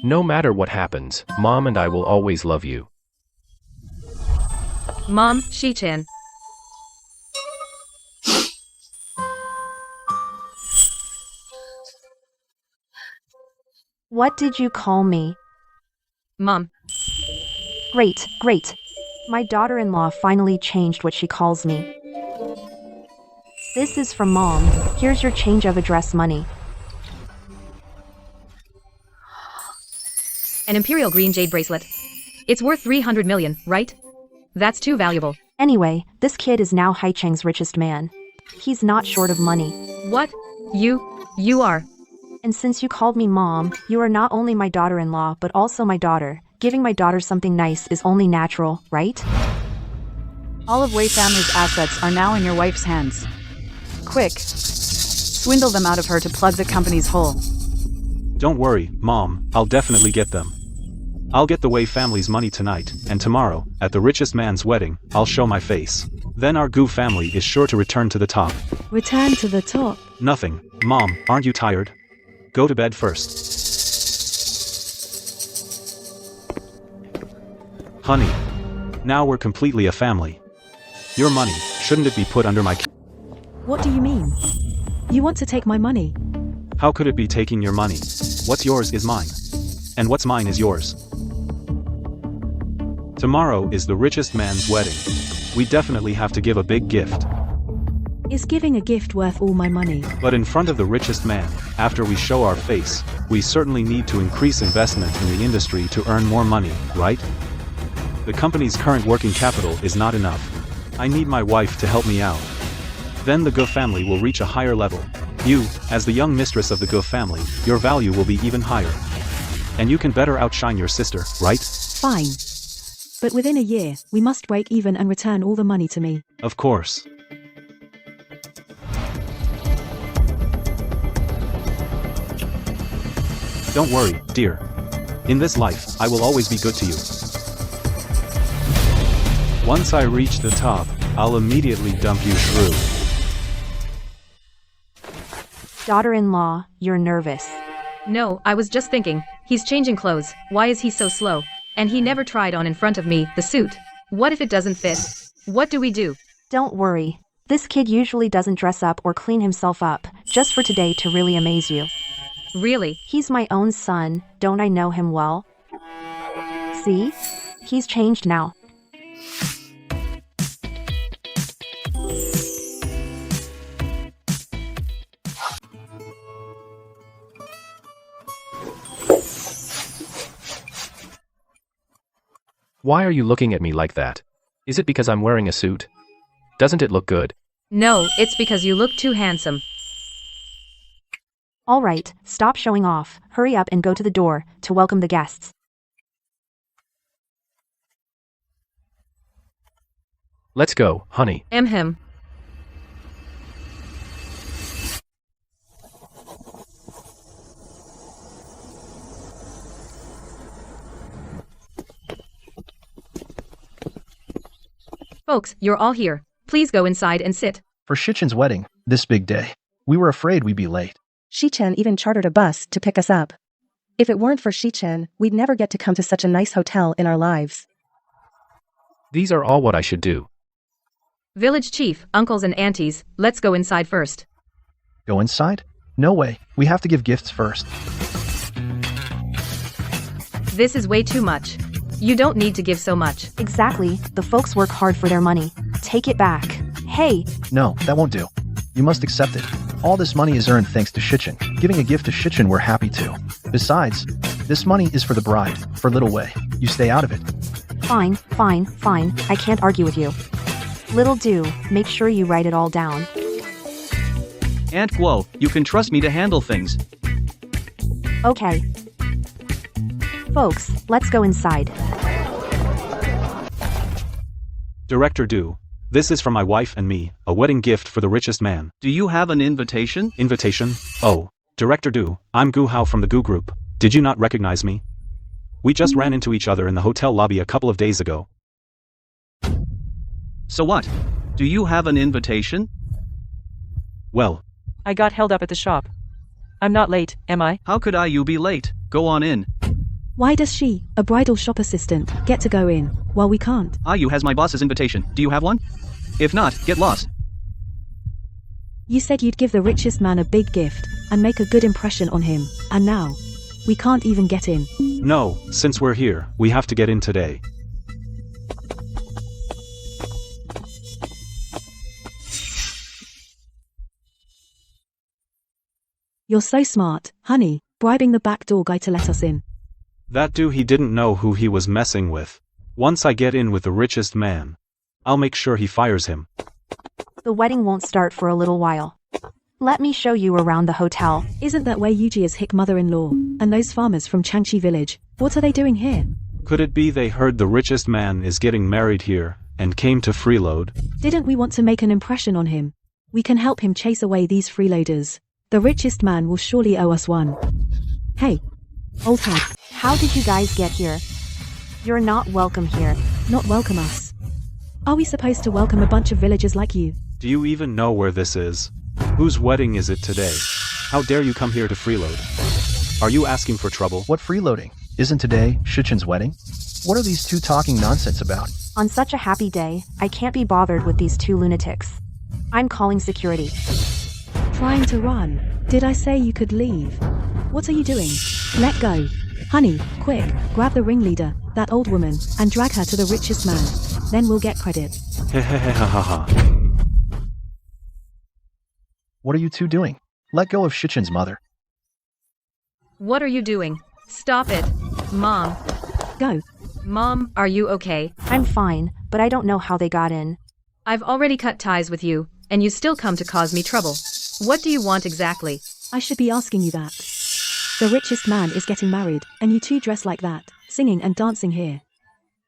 No matter what happens, Mom and I will always love you. Mom, Shichen. What did you call me? Mom. Great, great. My daughter-in-law finally changed what she calls me. This is from Mom. Here's your change of address money. An imperial green jade bracelet. It's worth 300 million, right? That's too valuable. Anyway, this kid is now Haicheng's richest man. He's not short of money. What? You are. And since you called me Mom, you are not only my daughter-in-law but also my daughter. Giving my daughter something nice is only natural, right? All of Wei family's assets are now in your wife's hands. Quick. Swindle them out of her to plug the company's hole. Don't worry, Mom, I'll definitely get them. I'll get the Wei family's money tonight, and tomorrow, at the richest man's wedding, I'll show my face. Then our Gu family is sure to return to the top. Return to the top. Nothing. Mom, aren't you tired? Go to bed first. Honey. Now we're completely a family. Your money, shouldn't it be put under my... What do you mean? You want to take my money? How could it be taking your money? What's yours is mine. And what's mine is yours. Tomorrow is the richest man's wedding. We definitely have to give a big gift. Is giving a gift worth all my money? But in front of the richest man, after we show our face, we certainly need to increase investment in the industry to earn more money, right? The company's current working capital is not enough. I need my wife to help me out. Then the Gu family will reach a higher level. You, as the young mistress of the Gu family, your value will be even higher. And you can better outshine your sister, right? Fine. But within a year, we must break even and return all the money to me. Of course. Don't worry, dear. In this life, I will always be good to you. Once I reach the top, I'll immediately dump you through. Daughter-in-law, you're nervous. No, I was just thinking, he's changing clothes, why is he so slow? And he never tried on in front of me, the suit. What if it doesn't fit? What do we do? Don't worry. This kid usually doesn't dress up or clean himself up, just for today to really amaze you. Really? He's my own son, don't I know him well? See? He's changed now. Why are you looking at me like that? Is it because I'm wearing a suit? Doesn't it look good? No, it's because you look too handsome. All right, stop showing off. Hurry up and go to the door to welcome the guests. Let's go, honey. Him. Folks, you're all here. Please go inside and sit. For Shichen's wedding, this big day, we were afraid we'd be late. Shichen even chartered a bus to pick us up. If it weren't for Shichen, we'd never get to come to such a nice hotel in our lives. These are all what I should do. Village chief, uncles and aunties, let's go inside first. Go inside? No way. We have to give gifts first. This is way too much. You don't need to give so much. Exactly, the folks work hard for their money. Take it back. Hey, No, that won't do. You must accept it. All this money is earned thanks to Shichin. Giving a gift to Shichin we're happy to. Besides, this money is for the bride, for Little Wei. You stay out of it. fine. I can't argue with you. Little Do, make sure you write it all down. Aunt Guo, you can trust me to handle things. Okay. Folks, let's go inside. Director Du, this is from my wife and me, a wedding gift for the richest man. Do you have an invitation? Invitation? Oh, Director Du, I'm Gu Hao from the Gu Group. Did you not recognize me? We just ran into each other in the hotel lobby a couple of days ago. So what? Do you have an invitation? Well, I got held up at the shop. I'm not late, am I? How could you be late? Go on in. Why does she, a bridal shop assistant, get to go in, while we can't? You has my boss's invitation. Do you have one? If not, get lost. You said you'd give the richest man a big gift, and make a good impression on him, and now, we can't even get in. no, since we're here, we have to get in today. You're so smart, honey, bribing the back door guy to let us in. That Du, he didn't know who he was messing with. Once I get in with the richest man, I'll make sure he fires him. The wedding won't start for a little while. Let me show you around the hotel. Isn't that where Yuji's hick mother-in-law, and those farmers from Changchi village, what are they doing here? Could it be they heard the richest man is getting married here, and came to freeload? Didn't we want to make an impression on him? We can help him chase away these freeloaders. The richest man will surely owe us one. Hey, old hag, How did you guys get here? You're not welcome here. not welcome us. Are we supposed to welcome a bunch of villagers like you? Do you even know where this is? Whose wedding is it today? How dare you come here to freeload? Are you asking for trouble? What freeloading? Isn't today Shichin's wedding? What are these two talking nonsense about? On such a happy day, I can't be bothered with these two lunatics. I'm calling security. Trying to run. Did I say you could leave? What are you doing? Let go. Honey, quick, grab the ringleader, that old woman, and drag her to the richest man. Then we'll get credit. Hehehehaha. What are you two doing? Let go of Shichin's mother. What are you doing? Stop it. Mom. Go. Mom, are you okay? I'm fine, but I don't know how they got in. I've already cut ties with you, and you still come to cause me trouble. What do you want exactly? I should be asking you that. The richest man is getting married, and you two dress like that, singing and dancing here.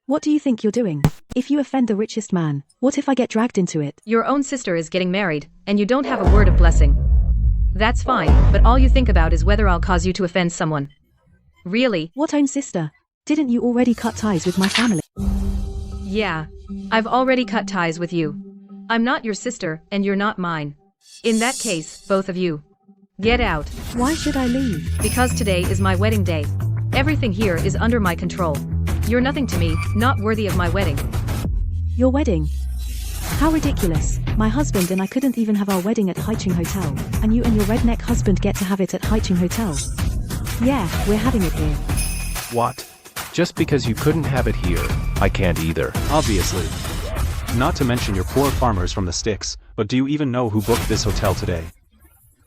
What do you think you're doing? If you offend the richest man, what if I get dragged into it? Your own sister is getting married, and you don't have a word of blessing. That's fine, but all you think about is whether I'll cause you to offend someone. Really? What own sister? Didn't you already cut ties with my family? Yeah. I've already cut ties with you. I'm not your sister, and you're not mine. In that case, both of you. Get out. Why should I leave? Because today is my wedding day. Everything here is under my control. You're nothing to me, not worthy of my wedding. Your wedding? How ridiculous. My husband and I couldn't even have our wedding at Haiching Hotel, and you and your redneck husband get to have it at Haiching Hotel. Yeah, we're having it here. What? Just because you couldn't have it here, I can't either. Obviously. Not to mention your poor farmers from the sticks, but do you even know who booked this hotel today?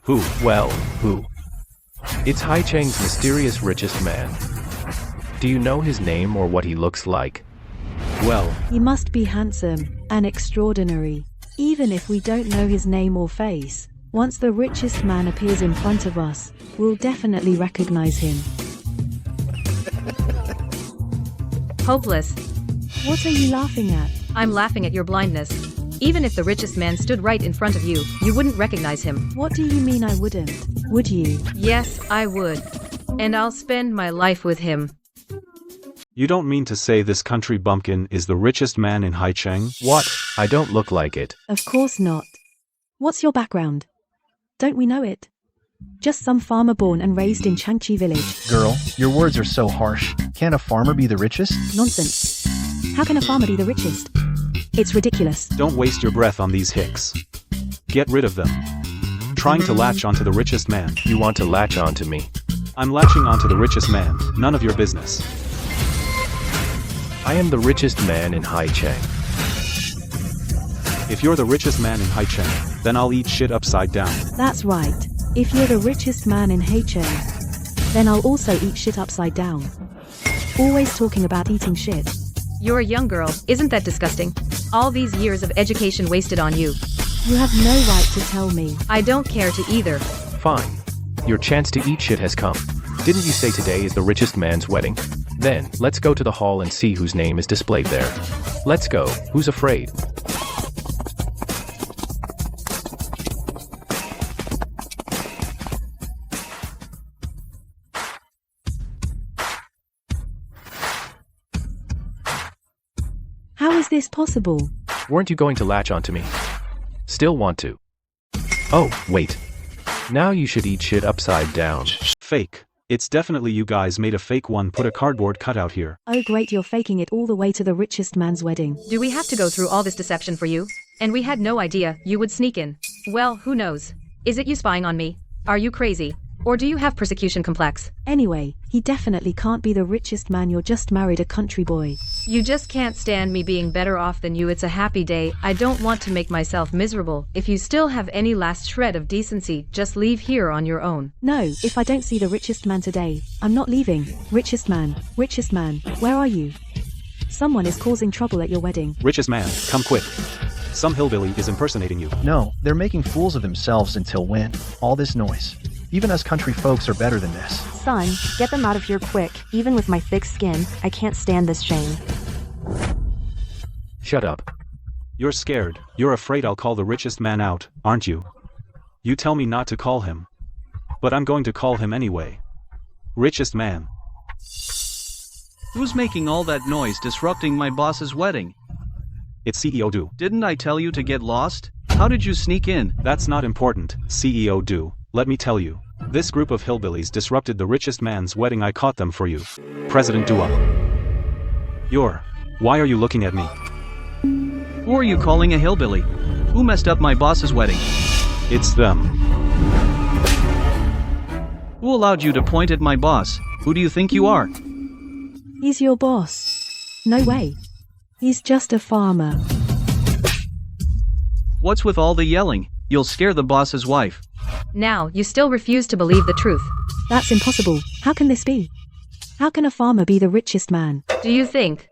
Who? Well, who? It's Hai Cheng's mysterious richest man. Do you know his name or what he looks like? Well, He must be handsome and extraordinary. Even if we don't know his name or face, once the richest man appears in front of us, we'll definitely recognize him. Hopeless. What are you laughing at? I'm laughing at your blindness. Even if the richest man stood right in front of you, you wouldn't recognize him. What do you mean I wouldn't? Would you? Yes, I would. And I'll spend my life with him. you don't mean to say this country bumpkin is the richest man in Haicheng? What? I don't look like it. Of course not. What's your background? Don't we know it? Just some farmer born and raised in Changchi village. Girl, your words are so harsh. Can't a farmer be the richest? Nonsense. How can a farmer be the richest? It's ridiculous. Don't waste your breath on these hicks. Get rid of them. Trying to latch onto the richest man. You want to latch on to me? I'm latching onto the richest man, none of your business. I am the richest man in Haicheng. If you're the richest man in Haicheng, then I'll eat shit upside down. That's right. If you're the richest man in Haicheng, then I'll also eat shit upside down. Always talking about eating shit. You're a young girl, isn't that disgusting? All these years of education wasted on you. You have no right to tell me. I don't care to either. Fine. Your chance to eat shit has come. Didn't you say today is the richest man's wedding? Then, let's go to the hall and see whose name is displayed there. Let's go. Who's afraid? How is this possible? Weren't you going to latch onto me? Still want to? Oh, wait. Now you should eat shit upside down. Fake. It's definitely you guys made a fake one. Put a cardboard cutout here. Oh great, you're faking it all the way to the richest man's wedding. Do we have to go through all this deception for you? And we had no idea you would sneak in. Well, who knows? Is it you spying on me? Are you crazy? Or do you have persecution complex? Anyway, he definitely can't be the richest man. You're just married a country boy. You just can't stand me being better off than you. It's a happy day. I don't want to make myself miserable. If you still have any last shred of decency, just leave here on your own. No, if I don't see the richest man today, I'm not leaving. Richest man, where are you? Someone is causing trouble at your wedding. Richest man, come quick. Some hillbilly is impersonating you. No, they're making fools of themselves until when? All this noise. Even us country folks are better than this. Son, get them out of here quick. Even with my thick skin, I can't stand this shame. Shut up. You're scared. You're afraid I'll call the richest man out, aren't you? You tell me not to call him. But I'm going to call him anyway. Richest man. Who's making all that noise disrupting my boss's wedding? It's CEO Do. Didn't I tell you to get lost? How did you sneak in? That's not important, CEO Do. Let me tell you. This group of hillbillies disrupted the richest man's wedding. I caught them for you. President Dua. Why are you looking at me? Who are you calling a hillbilly? Who messed up my boss's wedding? It's them. Who allowed you to point at my boss? Who do you think you are? He's your boss. No way. He's just a farmer. What's with all the yelling? You'll scare the boss's wife. Now, you still refuse to believe the truth. That's impossible. How can this be? How can a farmer be the richest man? Do you think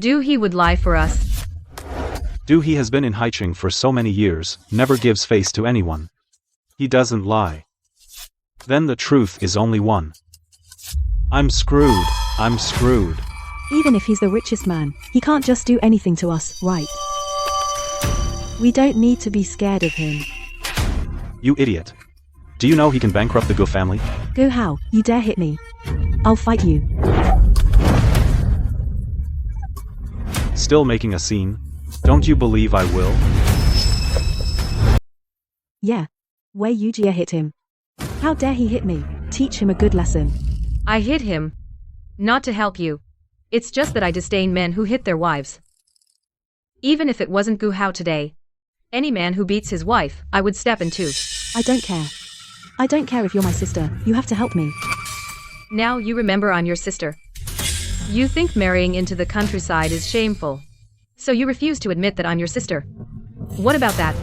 he would lie for us? He has been in Haicheng for so many years, never gives face to anyone. He doesn't lie. Then the truth is only one. I'm screwed. Even if he's the richest man, he can't just do anything to us, right? We don't need to be scared of him. You idiot. Do you know he can bankrupt the Gu family? Go how? You dare hit me? I'll fight you. Still making a scene? Don't you believe I will? Yeah. Wei Yujia hit him. How dare he hit me? Teach him a good lesson. I hit him. Not to help you. It's just that I disdain men who hit their wives. Even if it wasn't Gu Hao today. Any man who beats his wife, I would step into. I don't care. I don't care if you're my sister. You have to help me. Now you remember I'm your sister. You think marrying into the countryside is shameful. So you refuse to admit that I'm your sister. What about that?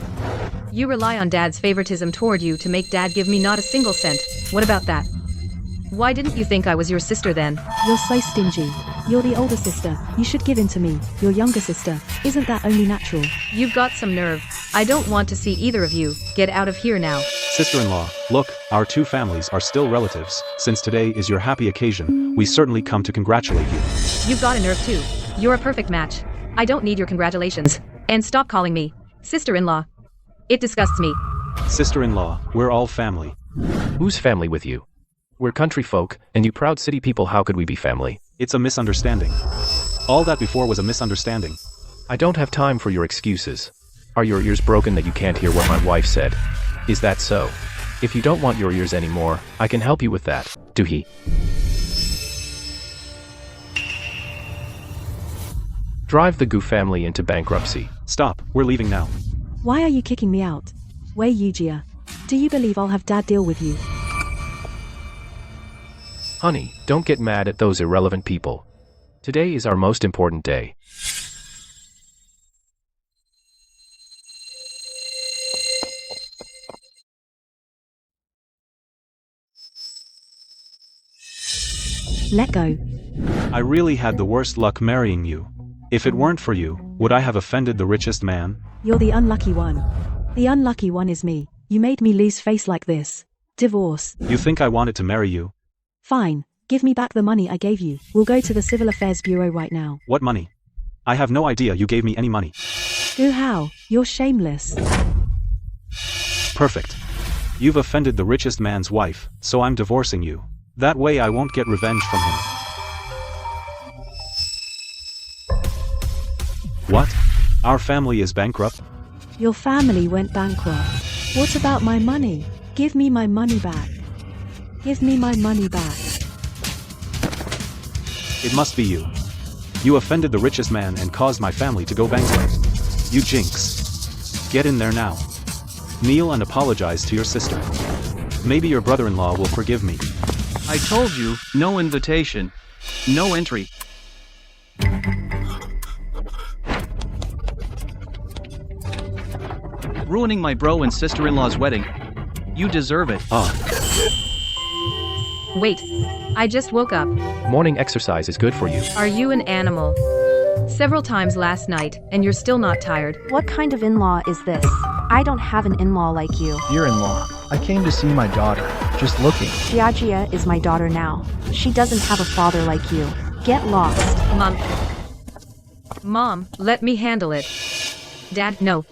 You rely on Dad's favoritism toward you to make Dad give me not a single cent. What about that? Why didn't you think I was your sister then? You're so stingy. You're the older sister. You should give in to me, your younger sister. Isn't that only natural? You've got some nerve. I don't want to see either of you. Get out of here now. Sister-in-law, look, our two families are still relatives. Since today is your happy occasion, we certainly come to congratulate you. You've got a nerve too. You're a perfect match. I don't need your congratulations. And stop calling me sister-in-law. It disgusts me. Sister-in-law, we're all family. Who's family with you? We're country folk, and you proud city people. How could we be family? It's a misunderstanding. All that before was a misunderstanding. I don't have time for your excuses. Are your ears broken that you can't hear what my wife said? Is that so? If you don't want your ears anymore, I can help you with that. Do he? Drive the Gu family into bankruptcy. Stop, we're leaving now. Why are you kicking me out? Wei Yujia. Do you believe I'll have Dad deal with you? Honey, don't get mad at those irrelevant people. Today is our most important day. Let go. I really had the worst luck marrying you. If it weren't for you, would I have offended the richest man? You're the unlucky one. The unlucky one is me. You made me lose face like this. Divorce. You think I wanted to marry you? Fine. Give me back the money I gave you. We'll go to the Civil Affairs Bureau right now. What money? I have no idea you gave me any money. Gu Hao, you're shameless. Perfect. You've offended the richest man's wife, so I'm divorcing you. That way I won't get revenge from him. What? Our family is bankrupt? Your family went bankrupt. What about my money? Give me my money back. Give me my money back. It must be you. You offended the richest man and caused my family to go bankrupt. You jinx. Get in there now. Kneel and apologize to your sister. Maybe your brother-in-law will forgive me. I told you, no invitation. No entry. Ruining my bro and sister-in-law's wedding. You deserve it. Wait. I just woke up. Morning exercise is good for you. Are you an animal? Several times last night, and you're still not tired. What kind of in-law is this? I don't have an in-law like you. Dear in-law, I came to see my daughter. Just looking. Jiajia is my daughter now. She doesn't have a father like you. Get lost. Mom, let me handle it. Dad, no.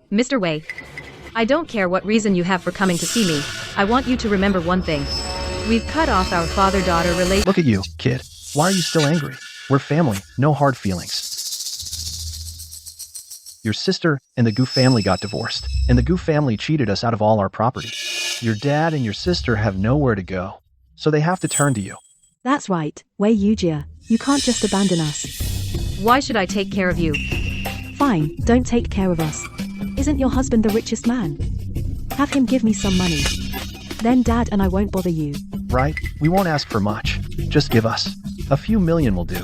Mr. Wei. I don't care what reason you have for coming to see me. I want you to remember one thing. We've cut off our father-daughter relationship. Look at you, kid. Why are you still angry? We're family, no hard feelings. Your sister and the Gu family got divorced, and the Gu family cheated us out of all our property. Your dad and your sister have nowhere to go, so they have to turn to you. That's right, Wei Yujia. You can't just abandon us. Why should I take care of you? Fine, don't take care of us. Isn't your husband the richest man? Have him give me some money. Then Dad and I won't bother you. Right? We won't ask for much. Just give us. A few million will do.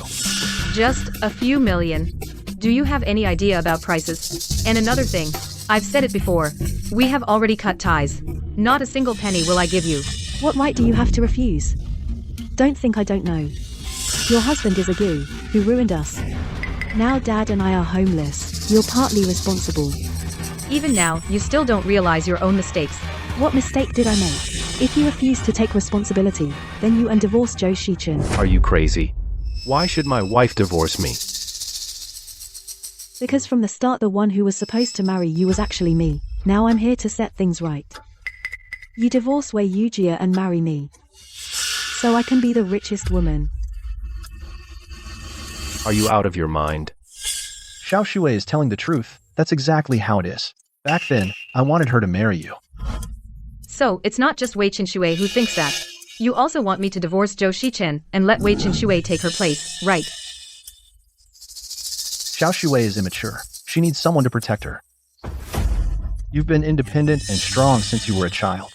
Just a few million. Do you have any idea about prices? And another thing, I've said it before. We have already cut ties. Not a single penny will I give you. What right do you have to refuse? Don't think I don't know. Your husband is a Gu who ruined us. Now Dad and I are homeless. You're partly responsible. Even now, you still don't realize your own mistakes. What mistake did I make? If you refuse to take responsibility, then you and divorce Zhou Shichen. Are you crazy? Why should my wife divorce me? Because from the start the one who was supposed to marry you was actually me. Now I'm here to set things right. You divorce Wei Yujia and marry me. So I can be the richest woman. Are you out of your mind? Xiao Shui is telling the truth. That's exactly how it is. Back then, I wanted her to marry you. So, it's not just Wei Qinshui who thinks that. You also want me to divorce Zhou Shichen and let Wei Qinshui take her place, right? Xiao Shui is immature. She needs someone to protect her. You've been independent and strong since you were a child.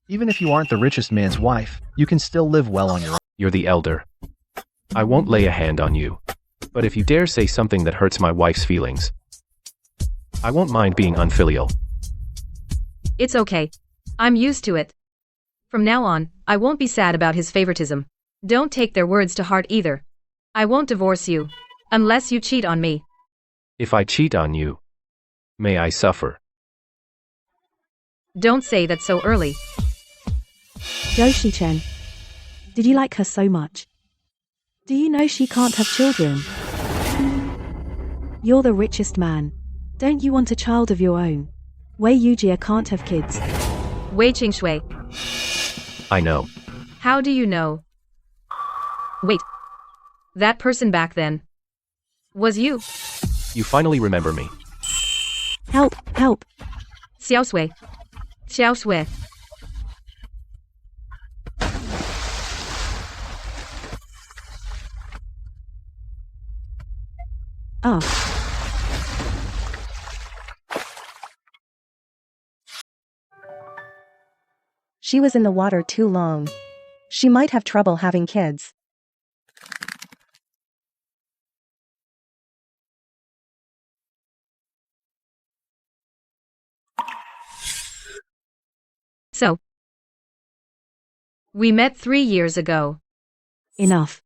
Even if you aren't the richest man's wife, you can still live well on your own. You're the elder. I won't lay a hand on you. But if you dare say something that hurts my wife's feelings, I won't mind being unfilial. It's okay. I'm used to it. From now on, I won't be sad about his favoritism. Don't take their words to heart either. I won't divorce you. Unless you cheat on me. If I cheat on you, may I suffer. Don't say that so early. Zhou Shichen. Did you like her so much? Do you know she can't have children? You're the richest man. Don't you want a child of your own? Wei Yujia can't have kids. Wei Qingshui. I know. How do you know? Wait. That person back then. Was you? You finally remember me. Help, help. Xiao Sui. Xiao Sui. She was in the water too long. She might have trouble having kids. So, we met 3 years ago. Enough.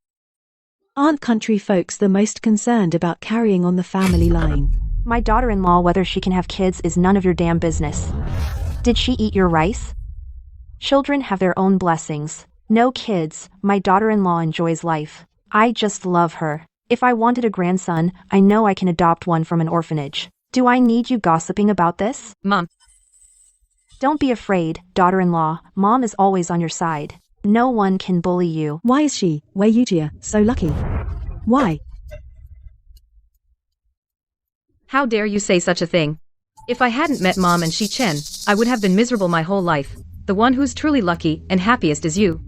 Aren't country folks the most concerned about carrying on the family line? My daughter-in-law, whether she can have kids is none of your damn business. Did she eat your rice? Children have their own blessings. No kids, my daughter-in-law enjoys life. I just love her. If I wanted a grandson, I know I can adopt one from an orphanage. Do I need you gossiping about this? Mom. Don't be afraid, daughter-in-law. Mom is always on your side. No one can bully you. Why is she, Wei Yujia, so lucky? Why? How dare you say such a thing? If I hadn't met Mom and Shi Chen, I would have been miserable my whole life. The one who's truly lucky and happiest is you.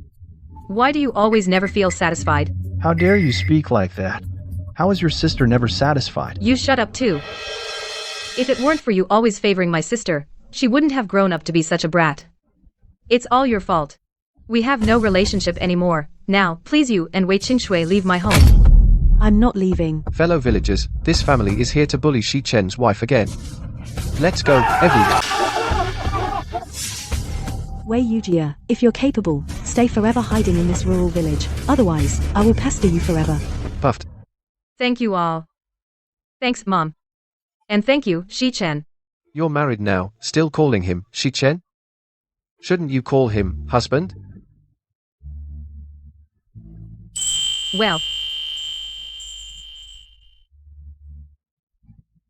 Why do you always never feel satisfied? How dare you speak like that? How is your sister never satisfied? You shut up too. If it weren't for you always favoring my sister, she wouldn't have grown up to be such a brat. It's all your fault. We have no relationship anymore. Now, please you and Wei Qingshui leave my home. I'm not leaving. Fellow villagers, this family is here to bully Shi Chen's wife again. Let's go, everyone. Wei Yujia, if you're capable, stay forever hiding in this rural village. Otherwise, I will pester you forever. Puffed. Thank you all. Thanks, Mom. And thank you, Shi Chen. You're married now, still calling him Shi Chen? Shouldn't you call him husband? Well,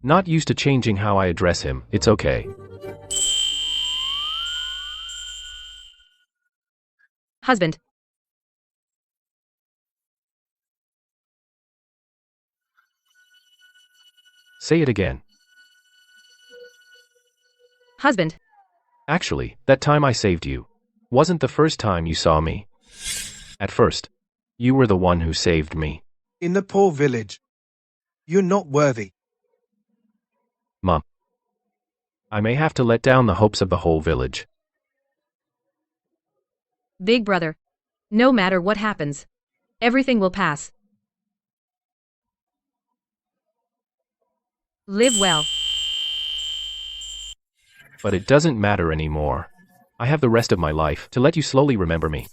Not used to changing how I address him, it's okay. husband. Say it again. Husband. Actually, that time I saved you wasn't the first time you saw me. At first, you were the one who saved me. In the poor village. You're not worthy. Mom. I may have to let down the hopes of the whole village. Big brother. No matter what happens, everything will pass. Live well. But it doesn't matter anymore. I have the rest of my life to let you slowly remember me.